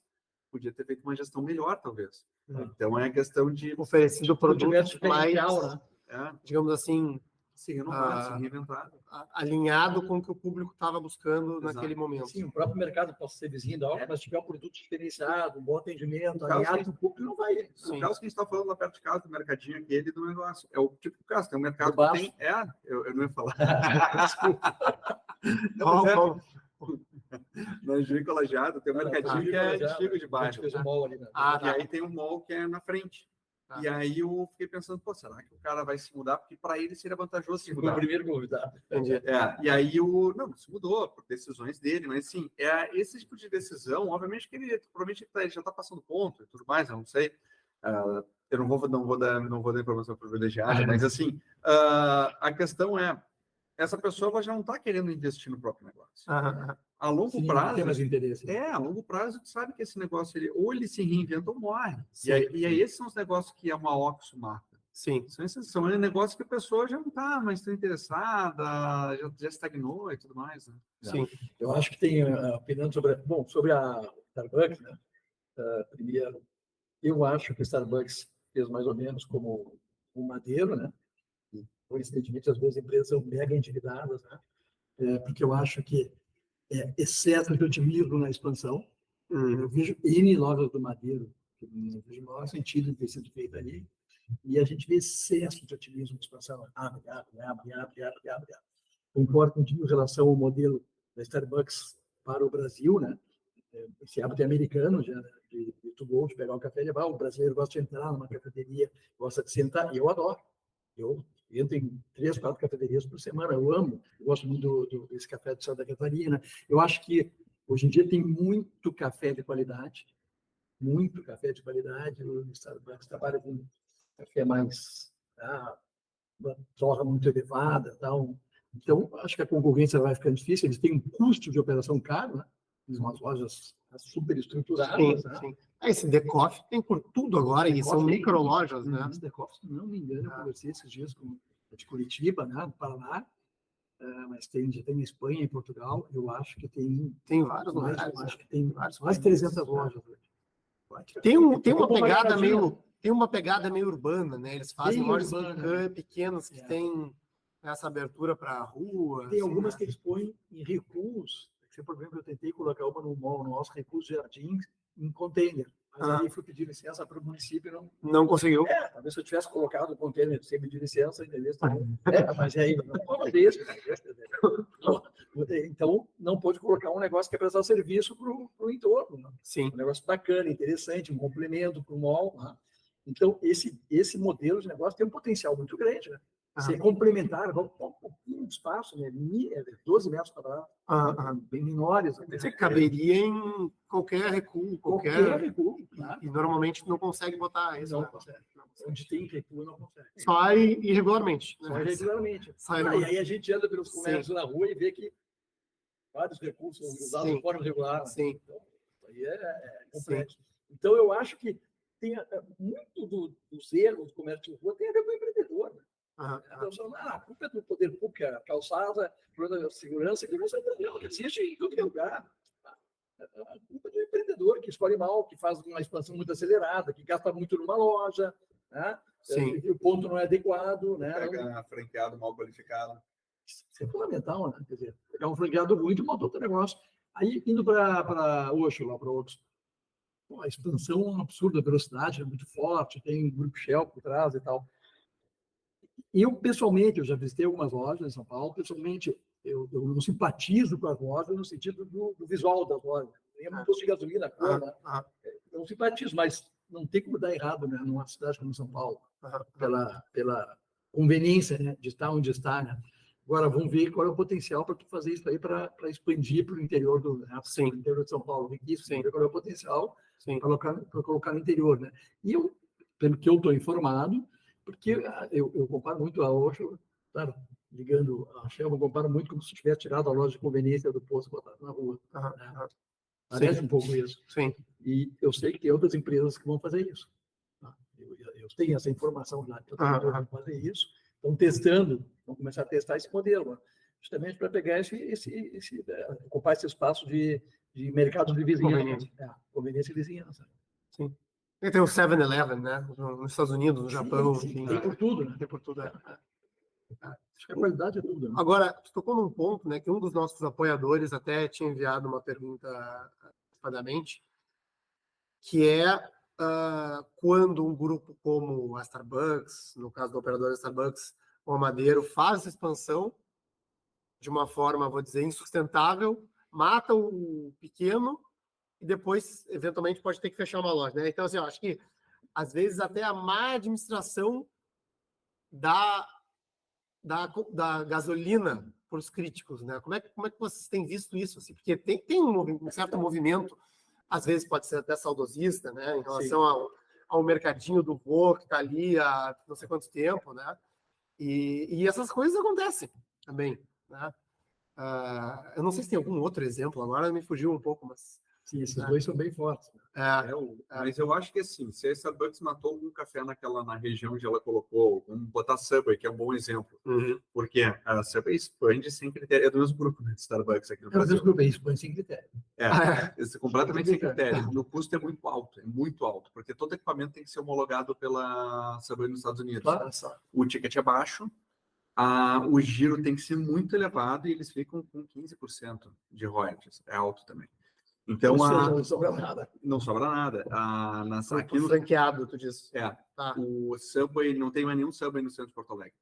podia ter feito uma gestão melhor, talvez. Então, é a questão de oferecido produtos mais, né? digamos assim, se renovar, se reinventar. Alinhado com o que o público estava buscando naquele momento. Sim, o próprio mercado pode ser vizinho da obra, mas se tiver um produto diferenciado, um bom atendimento, alinhado com o público, não vai. O caso que a gente está falando lá perto de casa, do mercadinho aquele do negócio. É o tipo de caso, tem um mercado que tem... eu não ia falar. Desculpa. Na Juí Colajado tem um mercadinho que é antigo de bairro. E aí tem um mall que é na frente. E aí eu fiquei pensando, pô, será que o cara vai se mudar? Porque para ele seria vantajoso se mudar. O primeiro convidado. E aí não se mudou por decisões dele, mas assim, esse tipo de decisão, obviamente que ele provavelmente ele já está passando ponto e tudo mais, eu não sei. Eu não vou dar informação privilegiada, mas assim, a questão é, essa pessoa ela já não está querendo investir no próprio negócio. A longo prazo, tem mais interesse. A longo prazo, tu sabe que esse negócio ou ele se reinventa ou morre. E aí esses são os negócios que uma Oxxo mata. Sim. São negócios que a pessoa já não está mais tão interessada, já estagnou e tudo mais. Né? Sim. Eu acho que tem opinando sobre a Starbucks, né? Primeiro, eu acho que o Starbucks fez mais ou menos como o Madeiro, né? Coincidentemente, às vezes, empresas são mega endividadas, né? Porque eu acho que excesso de otimismo na expansão. Eu vejo N lojas do Madeiro, que não vejo o maior sentido em ter sido feito ali, e a gente vê excesso de otimismo na expansão. Abre. Concordo contigo em relação ao modelo da Starbucks para o Brasil, né? Esse hábito é americano, já, de to-go, de pegar um café e levar. O brasileiro gosta de entrar numa cafeteria, gosta de sentar, e eu adoro. Eu entro em 3, 4 cafeterias por semana, eu amo. Eu gosto muito desse café de Santa Catarina. Eu acho que hoje em dia tem muito café de qualidade, o Starbucks trabalha com café mais, uma torra muito elevada, tal, Então, acho que a concorrência vai ficar difícil, eles têm um custo de operação caro, né? Eles são umas lojas super estruturadas. Sim, né? sim. Esse Decoff tem por tudo agora, e são microlojas, né? Esse Decoff, se não me engano, eu conversei esses dias com de Curitiba, né, no Paraná, mas já tem em Espanha e Portugal, eu acho que tem vários lugares. Acho que tem vários mais de 300 lojas. Tem uma pegada meio urbana, né? Eles fazem lojas pequenas que têm essa abertura para a rua. Tem algumas que eles põem em recuos. Por exemplo, eu tentei colocar uma no mall, no nosso Recursos Jardins, em container. Mas aí fui pedir licença para o município e não conseguiu. Talvez se eu tivesse colocado o container sem pedir licença, entendeu? Mas aí não pode fazer isso. Então, não pode colocar um negócio que é prestar serviço para o entorno. Né? Sim. Um negócio bacana, interessante, um complemento para o mall. Né? Então, esse modelo de negócio tem um potencial muito grande. Né? Se complementar, vamos um pouquinho de espaço, né? 12 metros quadrados, bem menores. Você caberia em qualquer recuo, qualquer recuo. E normalmente não consegue botar isso. Não consegue. Onde tem recuo, não consegue. Só irregularmente. Só irregularmente. E aí a gente anda pelos comércios na rua e vê que vários recursos são usados de forma regular. Sim. Então, aí é complexo. Então, eu acho que tem muito dos erros do comércio de rua tem a ver com o empreendedor. Né? A culpa é do poder público, a calçada, a segurança, que você entendeu, que existe em todo lugar. A culpa é do empreendedor que escolhe mal, que faz uma expansão muito acelerada, que gasta muito numa loja, né? O ponto não é adequado. Né? Pega franqueado mal qualificado. Isso é fundamental, né? Quer dizer, pegar um franqueado ruim e montar outro negócio. Aí, indo para Oxo, lá para outros. A expansão é uma absurda, a velocidade é muito forte, tem um grupo Shell por trás e tal. Eu, pessoalmente, eu já visitei algumas lojas em São Paulo, pessoalmente, eu não simpatizo com as lojas no sentido do visual das lojas. Eu não posto de gasolina, cor, né? Eu não simpatizo, mas não tem como dar errado, né? Numa cidade como São Paulo, pela conveniência, né? De estar onde está, né? Agora, vamos ver qual é o potencial para tu fazer isso aí para expandir para o interior interior de São Paulo. Ver qual é o potencial para colocar no interior, né? E eu, pelo que eu estou informado, porque eu comparo muito a Oxo, claro, ligando a Shell, eu comparo muito como se tivesse tirado a loja de conveniência do posto e botado na rua. Né? Parece um pouco isso. Sim. E eu sei que tem outras empresas que vão fazer isso. Eu tenho essa informação já, que vão fazer isso. Estão testando, vão começar a testar esse modelo, justamente para pegar ocupar esse espaço de mercado de vizinhança. Conveniência e vizinhança. Sim. E tem o 7-Eleven, né? Nos Estados Unidos, no Japão. Sim, tem por tudo, né? Tem por tudo. Acho que a qualidade é tudo. Né? Agora, você tocou num ponto, né? Que um dos nossos apoiadores até tinha enviado uma pergunta antecipadamente, que é quando um grupo como a Starbucks, no caso do operador da Starbucks, o Amadeiro, faz essa expansão de uma forma, vou dizer, insustentável, mata o pequeno e depois, eventualmente, pode ter que fechar uma loja, né? Então, assim, eu acho que, às vezes, até a má administração da gasolina para os críticos, né? Como é que vocês têm visto isso? Assim? Porque tem um certo movimento, às vezes pode ser até saudosista, né? Em relação ao mercadinho do vô, que está ali há não sei quanto tempo, né? E essas coisas acontecem também, né? Eu não sei se tem algum outro exemplo, agora me fugiu um pouco, mas... Sim, esses dois são bem fortes. Mas eu acho que assim, se a Starbucks matou algum café na região onde ela colocou, vamos botar Subway, que é um bom exemplo. Porque a Subway expande sem critério. É do mesmo grupo, né, de Starbucks aqui no Brasil. É do mesmo grupo, expande sem critério. Completamente sem critério. O custo é muito alto, porque todo equipamento tem que ser homologado pela Subway nos Estados Unidos. Claro. O ticket é baixo, o giro tem que ser muito elevado e eles ficam com 15% de royalties. É alto também. Então, não sobra nada. Não sobra nada. Aqui no franqueado, tu disse. O Subway, não tem mais nenhum Subway no centro de Porto Alegre.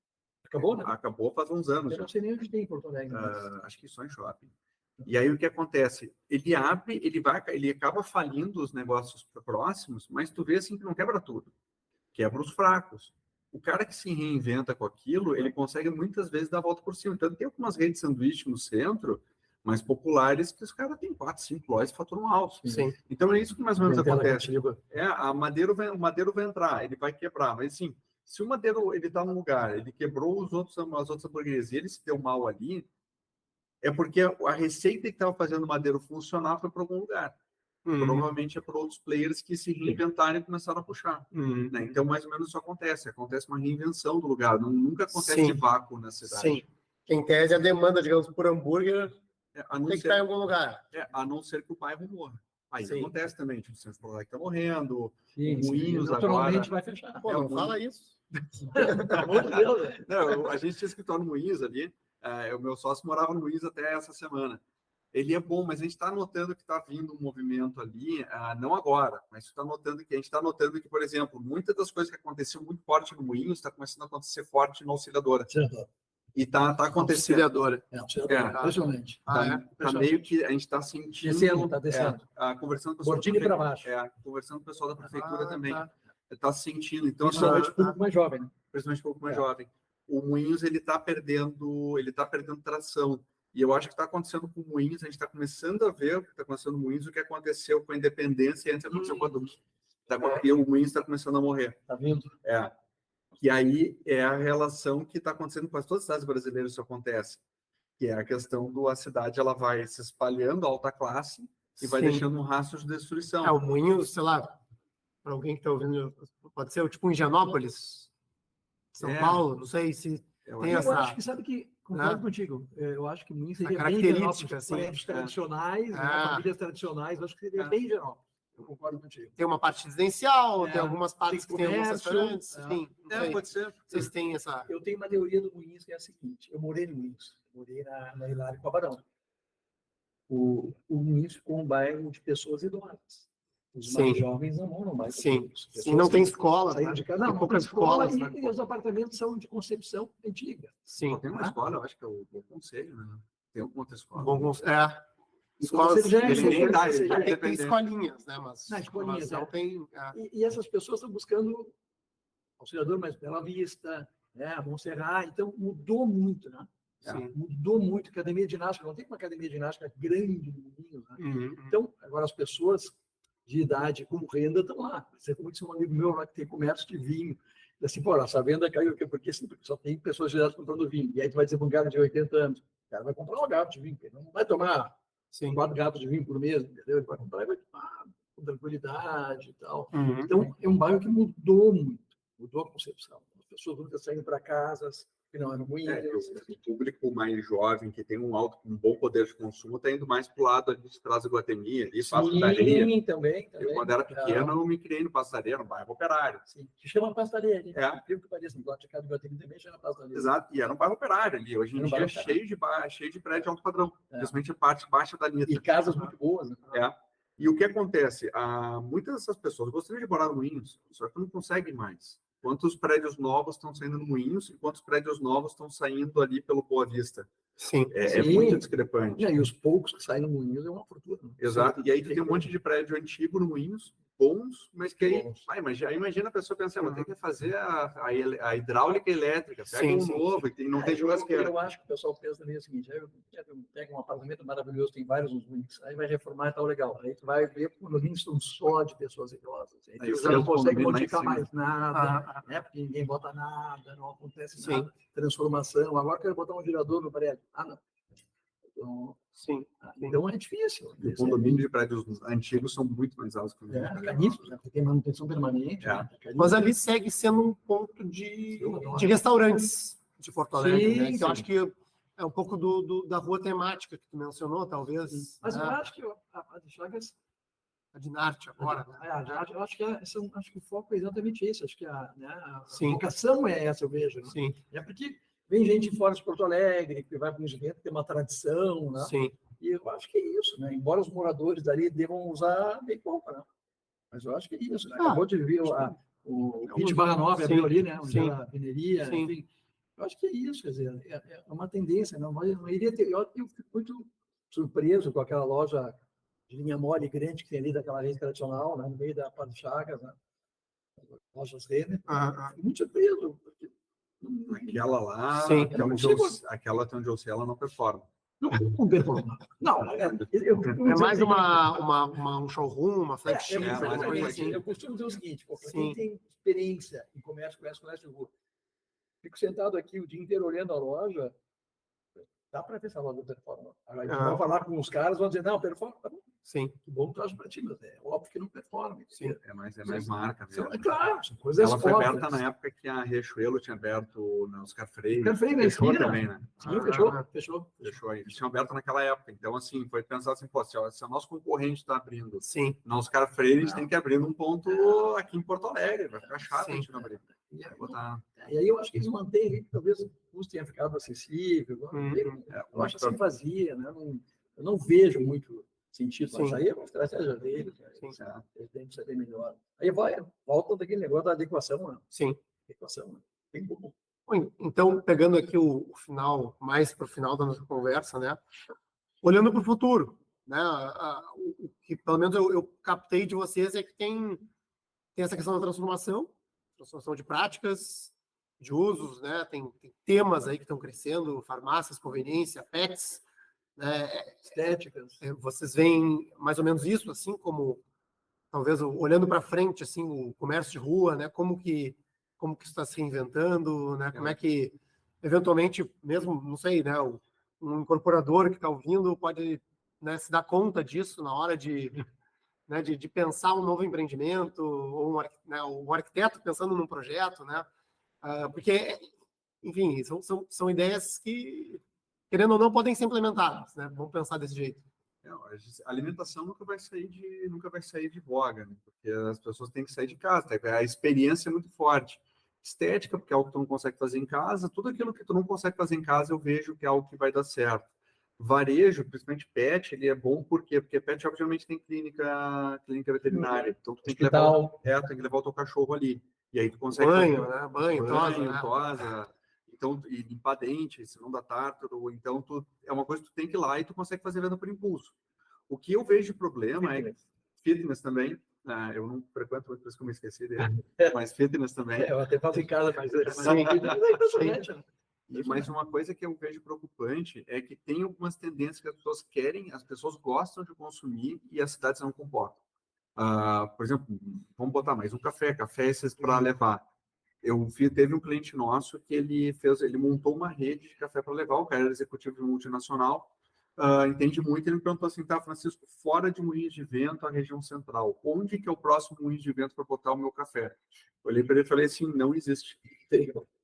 Acabou, né? Acabou faz uns anos. Eu não sei nem onde tem em Porto Alegre. Acho que só em shopping. E aí o que acontece? Ele abre, ele acaba falindo os negócios próximos, mas tu vê assim que não quebra tudo. Quebra os fracos. O cara que se reinventa com aquilo, ele consegue muitas vezes dar a volta por cima. Então tem algumas redes de sanduíche no centro mais populares, que os caras têm 4, 5 lojas e faturam alto. Sim. Então é isso que mais ou menos acontece. O Madeiro vai entrar, ele vai quebrar. Mas assim, Se o madeiro ele está num lugar, ele quebrou as outras hamburguerias e ele se deu mal ali, é porque a receita que estava fazendo o madeiro funcionar foi para algum lugar. Provavelmente é para outros players que se reinventaram e começaram a puxar. Né? Então, mais ou menos isso acontece. Acontece uma reinvenção do lugar. Nunca acontece de vácuo na cidade. Sim. Em tese, a demanda, digamos, por hambúrguer tem que estar em algum lugar. A não ser que o bairro morra. Aí Sim. acontece também. Tipo, o Centro Porto está morrendo, Moinhos naturalmente vai fechar. Pô, não fala isso. Pelo amor de Deus. Não, a gente tinha escritório no Moinhos ali. O meu sócio morava no Moinhos até essa semana. Ele é bom, mas a gente está notando que está vindo um movimento ali, não agora, mas a gente está notando que, por exemplo, muitas das coisas que aconteciam muito forte no Moinhos está começando a acontecer forte na Auxiliadora. E está acontecendo. Auxiliadora. Impressionante. Tá meio que a gente está sentindo. Está descendo. Conversando com o pessoal. Gordinho para baixo. Conversando com o pessoal da prefeitura também. Está sentindo. Então, principalmente o público mais jovem. Né? Principalmente o público mais jovem. O Moinhos ele está perdendo tração. E eu acho que está acontecendo com o Moinhos, a gente está começando a ver o que está acontecendo no Moinhos, o que aconteceu com a Independência e antes aconteceu com a Duque. E o Moinhos está começando a morrer. Está vindo. E aí é a relação que está acontecendo com todas as cidades brasileiras, isso acontece. Que é a questão a cidade ela vai se espalhando, a alta classe, e vai deixando um rastro de destruição. O Moinhos, sei lá, para alguém que está ouvindo, pode ser tipo Higienópolis, São Paulo, não sei se tem essa... Eu acho que, sabe que, concordo contigo, eu acho que Moinhos seria bem característica, assim, prédios tradicionais, famílias tradicionais, eu acho que seria bem Higienópolis. Eu concordo contigo. Tem uma parte residencial, tem algumas partes que tem alguns restaurantes, enfim. Pode ser. Vocês têm essa... Eu tenho uma teoria do Moinhos que é a seguinte, eu morei no Moinhos, morei na Hilário com a Barão. O Moinhos ficou um bairro de pessoas idosas. Os mais jovens não moram mais. Sim, não tem escola. Tem poucas escolas. E os apartamentos são de concepção antiga. Sim. Tem uma escola, eu acho que é o Bom Conselho, né? Tem alguma outra escola. Escolas tem escolinhas, né? Mas escolinhas, não tem... E essas pessoas estão buscando Auxiliador mais Bela Vista, Montserrat, então mudou muito, né? Mudou muito. Academia de ginástica, não tem uma academia de ginástica grande no Moinhos, né? Então, agora as pessoas de idade com renda estão lá. Você como disse um amigo meu lá que tem comércio de vinho, assim, pô, essa venda caiu, porque só tem pessoas de idade comprando vinho. E aí tu vai dizer para um cara de 80 anos, o cara vai comprar um garfo de vinho, ele não vai tomar 4 garrafas de vinho por mês, entendeu? Ele vai comprar e vai tomar com tranquilidade e tal. Então, é um bairro que mudou muito, mudou a concepção. As pessoas nunca saíram para casas, que não eram ruins. O público mais jovem, que tem um bom poder de consumo, está indo mais para o lado ali de Trás do Guatemi, ali, Passo da Areia. Sim, também. Eu, quando era pequeno, eu me criei no Passo da Areia, no bairro Operário. Sim, que chama Passo da Areia. Que pareça, no lado de casa do Guatemi também chama Passo da Areia. Exato, e era um bairro operário ali. Hoje em dia é cheio de prédio de alto padrão, principalmente a parte baixa da linha. E casas muito boas. Né? E o que acontece? Muitas dessas pessoas gostariam de morar no Moinhos, só que não conseguem mais. Quantos prédios novos estão saindo no Moinhos e quantos prédios novos estão saindo ali pelo Boa Vista? Sim. É muito discrepante. E os poucos que saem no Moinhos é uma fortuna. Exato. E aí tem um monte de prédio antigo no Moinhos, bons, mas que aí... imagina a pessoa pensando, mas tem que fazer a hidráulica elétrica, pega novo e não tem churrasqueira. Eu acho que o pessoal pensa também o seguinte, eu pego um apartamento maravilhoso, tem vários nos Moinhos, aí vai reformar e tal, legal. Aí tu vai ver que os Moinhos estão só de pessoas idosas. Aí tu já não consegue modificar mais nada, porque ninguém bota nada, não acontece nada. Transformação. Agora eu quero botar um gerador no prédio. Não. Então é difícil. O condomínio de prédios antigos são muito mais altos que o caríssimos, porque tem manutenção permanente. Mas ali segue sendo um ponto de restaurantes de Porto Alegre, né? Que eu acho que é um pouco da rua temática que tu mencionou, talvez. Mas eu acho que a de Chagas... A de Narte agora. Eu acho que o foco é exatamente esse. Acho que a vocação é essa, eu vejo. Né? Sim. É porque vem gente fora de Porto Alegre, que vai para um evento que tem uma tradição, né? Sim. E eu acho que é isso, né? Embora os moradores dali devam usar bem pouco, né? Mas eu acho que é isso, né? Acabou de ver o Kit Barra Nova abriu ali, né? Onde era a Veneria, enfim. Eu acho que é isso, quer dizer, é uma tendência, não iria ter... Eu fico muito surpreso com aquela loja de linha mole grande que tem ali daquela rede tradicional, né? No meio da Padre Chagas, né? Lojas Renner. Fico muito surpreso, porque aquela lá, aquela até onde eu sei, ela não performa. Não performa. Não, é mais um showroom, uma flagship. Eu costumo dizer o seguinte, quem tem experiência em comércio de rua. Fico sentado aqui o dia inteiro olhando a loja, dá para ver se a loja performa. Aí vão falar com os caras, vão dizer, não, performa. Sim. Que bom que para ti, mas é óbvio que não performa. Sim. É mais marca mesmo. É claro, são coisas Ela foi óbvias. aberta na época que a Riachuelo tinha aberto no Oscar Freire. Oscar Freire, fechou sim, também, né? Sim, fechou. Fechou aí. Eles tinham aberto naquela época. Então, assim, foi pensado assim, pô, se o nosso concorrente está abrindo Sim. no Oscar Freire, a gente tem que abrir num ponto aqui em Porto Alegre. Vai ficar chato a gente não abrir. E aí eu acho que eles mantêm, talvez o custo tenha ficado acessível. Eu acho assim vazia, né? Eu não vejo muito sentido, mas aí é uma estratégia deles, né? Eles têm que saber melhor. Aí volta daquele negócio da adequação, né? Sim. Adequação, né? Bem bom. Então, pegando aqui o final, mais para o final da nossa conversa, né? Olhando para o futuro, né? O que pelo menos eu captei de vocês é que tem essa questão da transformação de práticas, de usos, né? Tem temas aí que estão crescendo, farmácias, conveniência, pets, né? Estéticas. Vocês veem mais ou menos isso, assim, como talvez olhando para frente, assim, o comércio de rua, né? Como que isso está se reinventando, né? Como é que, eventualmente, mesmo, não sei, né? Um incorporador que está ouvindo pode, né, se dar conta disso na hora de pensar um novo empreendimento, ou um arquiteto pensando num projeto, né? Porque, enfim, são ideias que, querendo ou não, podem ser implementadas, né? Vamos pensar desse jeito. A alimentação nunca vai sair de voga, né? Porque as pessoas têm que sair de casa, a experiência é muito forte. Estética, porque é algo que tu não consegue fazer em casa, tudo aquilo que tu não consegue fazer em casa, eu vejo que é algo que vai dar certo. Varejo, principalmente pet, ele é bom por quê? Porque pet shop geralmente tem clínica veterinária, então tu tem que levar o teu cachorro ali. E aí tu consegue banho, tosa, então, e limpar dente, se não dá tártaro, então é uma coisa que tu tem que ir lá e tu consegue fazer venda por impulso. O que eu vejo de problema é fitness também. Eu não frequento muito, por isso que eu me esqueci dele, mas fitness também. Eu até faço em casa, mas Mas uma coisa que eu vejo preocupante é que tem algumas tendências que as pessoas querem, as pessoas gostam de consumir e as cidades não comportam. Por exemplo, vamos botar mais um café esses para levar. Teve um cliente nosso que ele montou uma rede de café para levar, o cara era executivo de multinacional, entende muito, ele me perguntou assim, tá, Francisco, fora de Moinhos de Vento, a região central, onde que é o próximo Moinhos de Vento para botar o meu café? Eu olhei para ele e falei assim, não existe.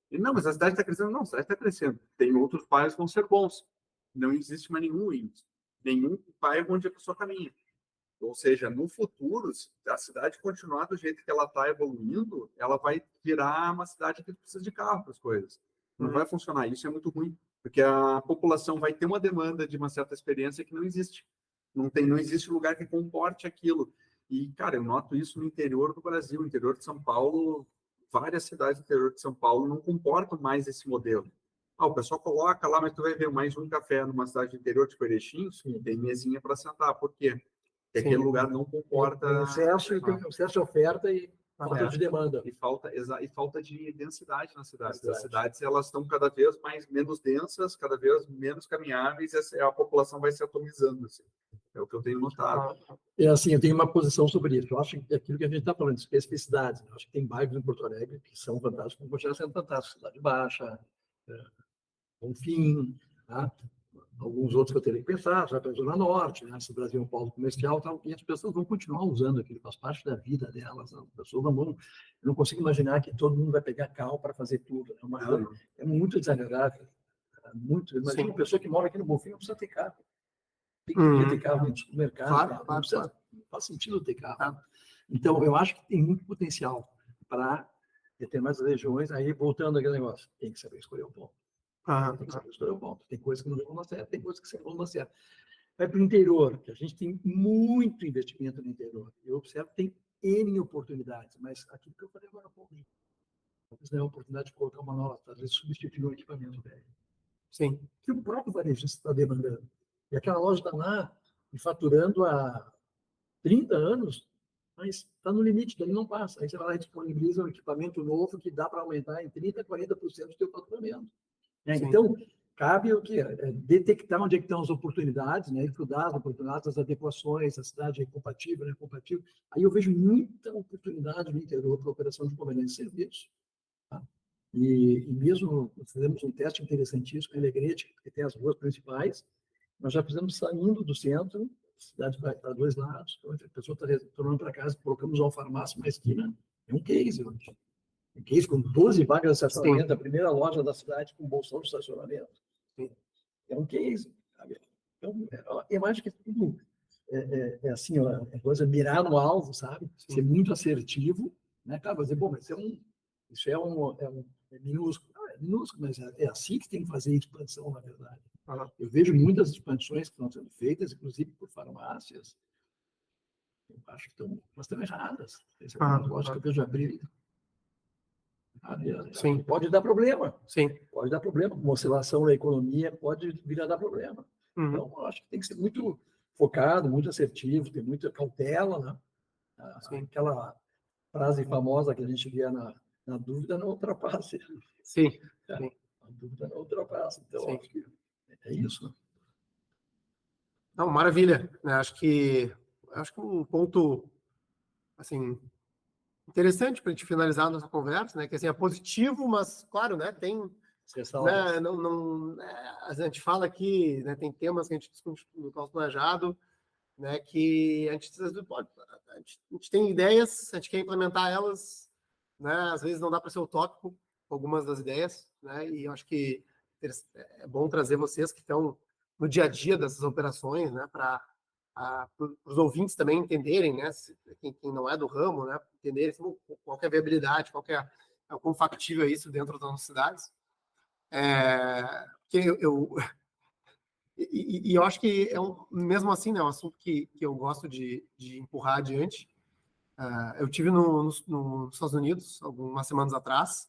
E, não, mas a cidade está crescendo. Não, a cidade está crescendo. Tem outros bairros que vão ser bons. Não existe mais nenhum índice. Nenhum bairro onde a pessoa caminha. Ou seja, no futuro, se a cidade continuar do jeito que ela está evoluindo, ela vai virar uma cidade que precisa de carro para as coisas. Não vai funcionar. Isso é muito ruim, porque a população vai ter uma demanda de uma certa experiência que não existe. Não existe lugar que comporte aquilo. E, cara, eu noto isso no interior do Brasil, no interior de São Paulo. Várias cidades do interior de São Paulo não comportam mais esse modelo. O pessoal coloca lá, mas tu vai ver mais um café numa cidade do interior, tipo Erechim, tem mesinha para sentar. Por quê? Porque aquele lugar não comporta... Tem excesso de oferta e falta de demanda. E falta de densidade nas cidades. As cidades elas estão cada vez menos densas, cada vez menos caminháveis, e a população vai se atomizando. Assim. É o que eu tenho notado. Assim, eu tenho uma posição sobre isso. Eu acho que aquilo que a gente está falando de especificidades, eu acho que tem bairros em Porto Alegre que são fantásticos, como continuam sendo fantásticos. Cidade Baixa, Bonfim, tá? Alguns outros que eu teria que pensar, já para a Zona Norte, né? Se o Brasil é um polo comercial, tal, e as pessoas vão continuar usando aquilo, faz parte da vida delas. Né? As pessoas não vão... Eu não consigo imaginar que todo mundo vai pegar carro para fazer tudo. Né? É muito desagradável. Muito. Imagina uma pessoa que mora aqui no Bonfim, não precisa ter carro. Tem que ter carro no mercado. Não faz sentido ter carro. Então, eu acho que tem muito potencial para determinadas regiões. Aí, voltando àquele negócio, tem que saber escolher o ponto. Tem que saber escolher o ponto. Tem coisas que não vão dar certo, tem coisas que vão dar certo. Vai para o interior, que a gente tem muito investimento no interior. Eu observo que tem N oportunidades, mas aquilo que eu falei agora há pouco, talvez não é a oportunidade de colocar uma nova, às vezes substituir um equipamento velho. Sim. Que o próprio varejista está demandando. E aquela loja está lá e faturando há 30 anos, mas está no limite, daí não passa. Aí você vai lá e disponibiliza um equipamento novo que dá para aumentar em 30%, 40% do teu faturamento. Então, cabe o quê? Detectar onde é que estão as oportunidades, né? Estudar as oportunidades, as adequações, a cidade é compatível, não é compatível. Aí eu vejo muita oportunidade no interior para operação de conveniência de serviço. Tá? E mesmo fizemos um teste interessantíssimo em Alegrete, que tem as ruas principais, nós já fizemos saindo do centro, a cidade vai para 2 lados, então a pessoa está retornando para casa, colocamos uma farmácia na esquina, é um case hoje. Um case com 12 vagas de estacionamento, a primeira loja da cidade com bolsão de estacionamento. Sim. É um case, sabe? Então, eu acho que tudo assim, ó, é coisa mirar no alvo, sabe? Sim. Ser muito assertivo, né? Claro, dizer, bom, mas isso é minúsculo. Não, é minúsculo, mas é assim que tem que fazer expansão, na verdade. Eu vejo muitas expansões que estão sendo feitas, inclusive por farmácias. Eu acho que estão erradas. Essa é uma lógica que eu vejo abrir. Sim. Pode dar problema. Sim. Pode dar problema. Uma oscilação da economia pode vir a dar problema. Uhum. Então, eu acho que tem que ser muito focado, muito assertivo, ter muita cautela, né? Aquela frase famosa que a gente via na dúvida não ultrapassa. Sim. Sim. A dúvida não ultrapassa. Então, acho que é isso. Né? Não, maravilha. Acho que um ponto assim interessante para a gente finalizar a nossa conversa, né? Que assim, é positivo, mas claro, né? Tem, né, a gente fala aqui, né? Tem temas que a gente discute no nosso planejado, né? Que a gente tem ideias, a gente quer implementar elas, né? Às vezes não dá para ser utópico algumas das ideias, né? E eu acho que é bom trazer vocês que estão no dia a dia dessas operações, né? Para os ouvintes também entenderem, né? Quem não é do ramo, né? Entenderem qual é a viabilidade, quão factível é isso dentro das nossas cidades. E eu acho que mesmo assim, né? É um assunto que eu gosto de empurrar adiante. Eu tive nos Estados Unidos algumas semanas atrás,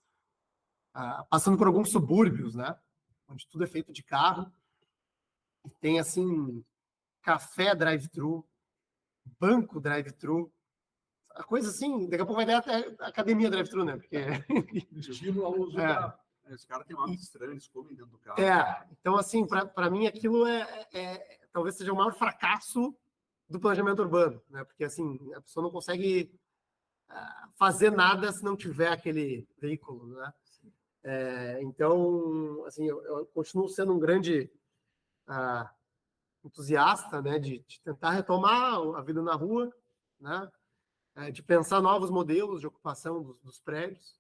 passando por alguns subúrbios, né? Onde tudo é feito de carro e tem assim café drive-thru, banco drive-thru, a coisa assim, daqui a pouco vai ter até academia drive-thru, né? Porque estímulo ao uso do carro. Os caras têm um hábito estranho, eles comem dentro do carro. Então assim, para mim aquilo talvez seja o maior fracasso do planejamento urbano, né? Porque assim, a pessoa não consegue fazer nada se não tiver aquele veículo, né? Então, assim, eu continuo sendo um grande entusiasta, né, de tentar retomar a vida na rua, né, de pensar novos modelos de ocupação dos prédios.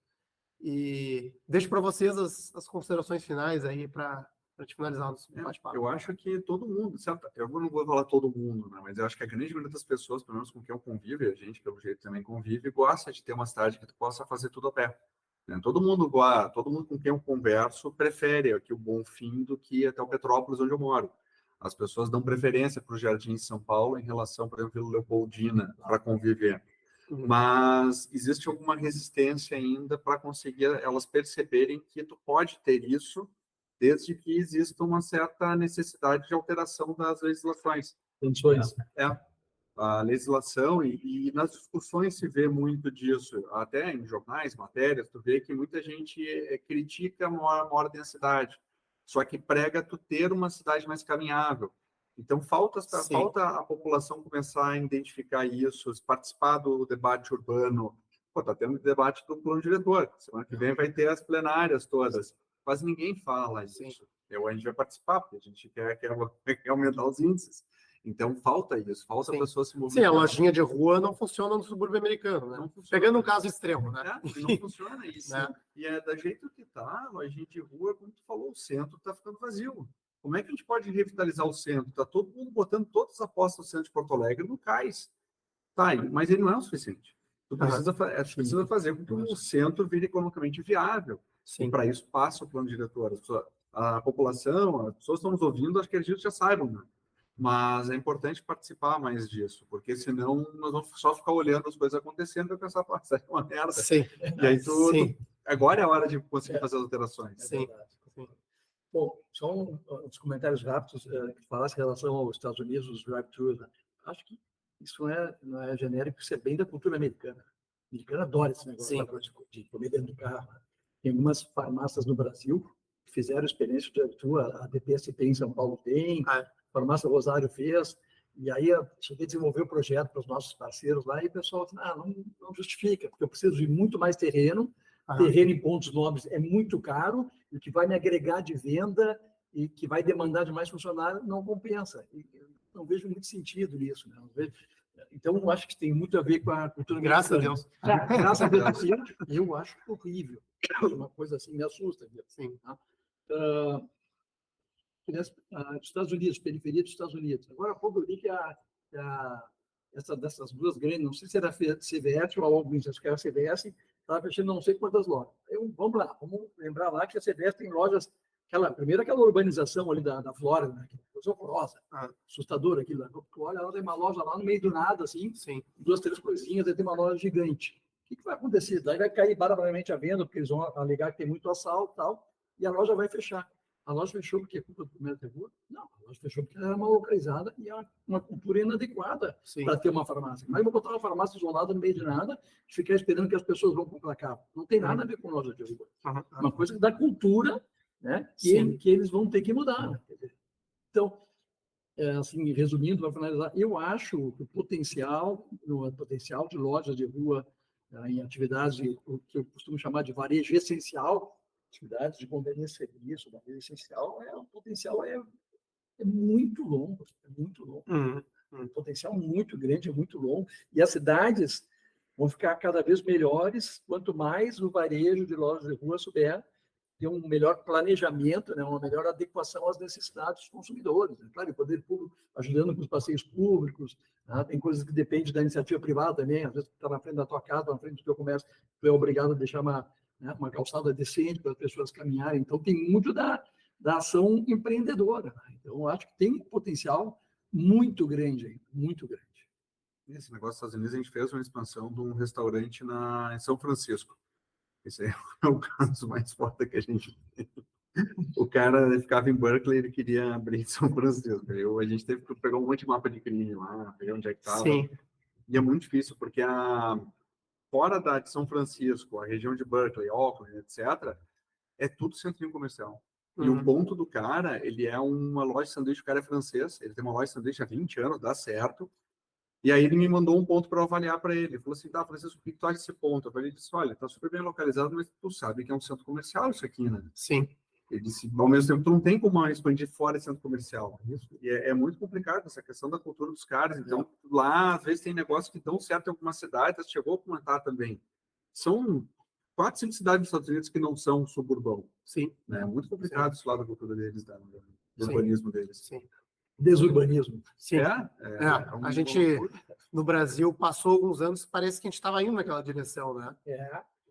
E deixo para vocês as considerações finais aí para te finalizar o nosso bate-papo. Eu acho que todo mundo, certo? Eu não vou falar todo mundo, né, mas eu acho que a grande maioria das pessoas, pelo menos com quem eu convivo, a gente, pelo jeito, também convive, gosta de ter uma cidade que tu possa fazer tudo a pé. Né? Todo mundo com quem eu converso prefere aqui o Bonfim do que até o Petrópolis, onde eu moro. As pessoas dão preferência para o Jardim de São Paulo em relação, por exemplo, ao Leopoldina, para conviver. Mas existe alguma resistência ainda para conseguir elas perceberem que tu pode ter isso, desde que exista uma certa necessidade de alteração das legislações. A legislação, e nas discussões se vê muito disso, até em jornais, matérias, tu vê que muita gente critica a maior densidade, só que prega tu ter uma cidade mais caminhável. Então, falta a população começar a identificar isso, participar do debate urbano. Está tendo debate do plano diretor. Semana que vem vai ter as plenárias todas. Quase ninguém fala isso. A gente vai participar, porque a gente quer aumentar os índices. Então, falta isso. Falta a pessoa se movimentar. Sim, a lojinha de rua não funciona no subúrbio americano, né? Pegando um caso extremo, né? Não funciona isso. Né? E da jeito que está, a lojinha de rua, como tu falou, o centro está ficando vazio. Como é que a gente pode revitalizar o centro? Está todo mundo botando todas as apostas do centro de Porto Alegre no cais. Tá, mas ele não é o suficiente. Tu precisa fazer com que o centro vire economicamente viável. Sim. E para isso passa o plano diretor. A população, as pessoas que estão nos ouvindo, acho que eles já saibam, né? Mas é importante participar mais disso, porque senão nós vamos só ficar olhando as coisas acontecendo e pensar, pá, isso é uma merda. Sim. E aí agora é a hora de conseguir fazer as alterações. Sim. Bom, só uns comentários rápidos que falasse em relação aos Estados Unidos, os drive-thrus. Né? Acho que isso não é genérico, isso é bem da cultura americana. A americana adora esse negócio de comer dentro do carro. Né? Tem algumas farmácias no Brasil que fizeram experiência de drive-thru, a DPSP em São Paulo tem, a farmácia Rosário fez, e aí eu cheguei a desenvolver o projeto para os nossos parceiros lá, e o pessoal falou, não justifica, porque eu preciso de muito mais terreno terreno em pontos nobres é muito caro, e o que vai me agregar de venda e que vai demandar de mais funcionário não compensa. E eu não vejo muito sentido nisso. Né? Então, eu acho que tem muito a ver com a cultura Graças a mexicana. Deus. Graças a Deus. Eu acho horrível. Uma coisa assim me assusta. Sim. Tá? Estados Unidos, periferia dos Estados Unidos. Agora há pouco eu vi que dessas duas grandes, não sei se era a CVS ou a Walgreens, acho que era a CVS, estava fechando não sei quantas lojas. Vamos lá, vamos lembrar lá que a CVS tem lojas, primeiro aquela urbanização ali da Flórida, né, que é coisa horrorosa, assustadora aquilo. Olha, ela tem uma loja lá no meio do nada, assim, Sim. 2, 3 coisinhas, aí tem uma loja gigante. O que vai acontecer? Daí vai cair barbaramente a venda, porque eles vão alegar que tem muito assalto e tal, e a loja vai fechar. A loja fechou porque é culpa do comércio de rua? Não, a loja fechou porque ela era mal localizada e é uma cultura inadequada para ter uma farmácia. Mas eu vou botar uma farmácia isolada no meio de nada e ficar esperando que as pessoas vão comprar carro. Não tem nada a ver com loja de rua. Uma coisa da cultura, né, que eles vão ter que mudar. Né? Então, assim, resumindo, para finalizar, eu acho que o potencial de lojas de rua em atividades, o que eu costumo chamar de varejo essencial, atividades de conveniência de serviço, varejo essencial, o potencial é muito longo, um potencial muito grande, é muito longo, e as cidades vão ficar cada vez melhores quanto mais o varejo de lojas de rua souber ter um melhor planejamento, né, uma melhor adequação às necessidades dos consumidores. Né? Claro, o poder público ajudando com os passeios públicos, né? Tem coisas que dependem da iniciativa privada também, às vezes tu está na frente da tua casa, na frente do teu comércio, tu é obrigado a deixar uma calçada decente para as pessoas caminharem. Então, tem muito da ação empreendedora. Né? Então, eu acho que tem um potencial muito grande ainda, muito grande. Esse negócio dos Estados Unidos, a gente fez uma expansão de um restaurante em São Francisco. Esse é o caso mais forte que a gente tem. O cara ficava em Berkeley, ele queria abrir em São Francisco. A gente teve que pegar um monte de mapa de crime lá, ver onde é que estava. Sim. E é muito difícil, porque fora de São Francisco, a região de Berkeley, Oakland, etc., é tudo centrinho comercial. E o ponto do cara, ele é uma loja de sanduíche, o cara é francês, ele tem uma loja de sanduíche há 20 anos, dá certo. E aí ele me mandou um ponto para eu avaliar para ele. Ele falou assim, tá, Francisco, o que tu acha desse ponto? Ele disse, olha, tá super bem localizado, mas tu sabe que é um centro comercial isso aqui, né? Sim. Ele disse, ao mesmo tempo, tu não tem como expandir fora de centro comercial. E é muito complicado essa questão da cultura dos caras. Então, lá, às vezes, tem negócios que dão certo em algumas cidades, chegou a comentar também. São 4, 5 cidades dos Estados Unidos que não são suburbão. Sim. É muito complicado isso lá da cultura deles, do urbanismo deles. Sim. Desurbanismo. Sim. A gente, no Brasil, passou alguns anos, parece que a gente estava indo naquela direção, né?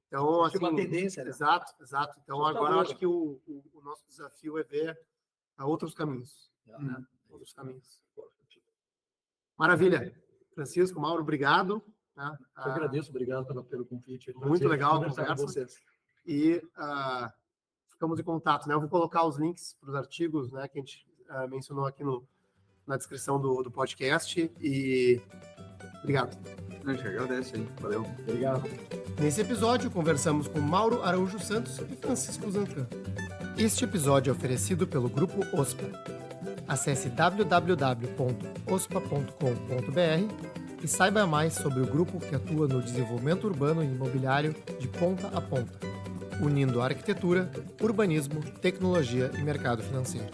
Então, assim, uma tendência, né? Exato. Então, agora eu acho que o nosso desafio é ver outros caminhos. Outros caminhos. Maravilha. Francisco, Mauro, obrigado. Eu agradeço, obrigado pelo convite. Muito legal a conversar com vocês. E ficamos em contato, né? Eu vou colocar os links para os artigos, né, que a gente mencionou aqui na descrição do podcast. E obrigado. A gente agradece, hein? Valeu. Obrigado. Nesse episódio, conversamos com Mauro Araújo Santos e Francisco Zancan. Este episódio é oferecido pelo Grupo OSPA. Acesse www.ospa.com.br e saiba mais sobre o grupo que atua no desenvolvimento urbano e imobiliário de ponta a ponta, unindo arquitetura, urbanismo, tecnologia e mercado financeiro.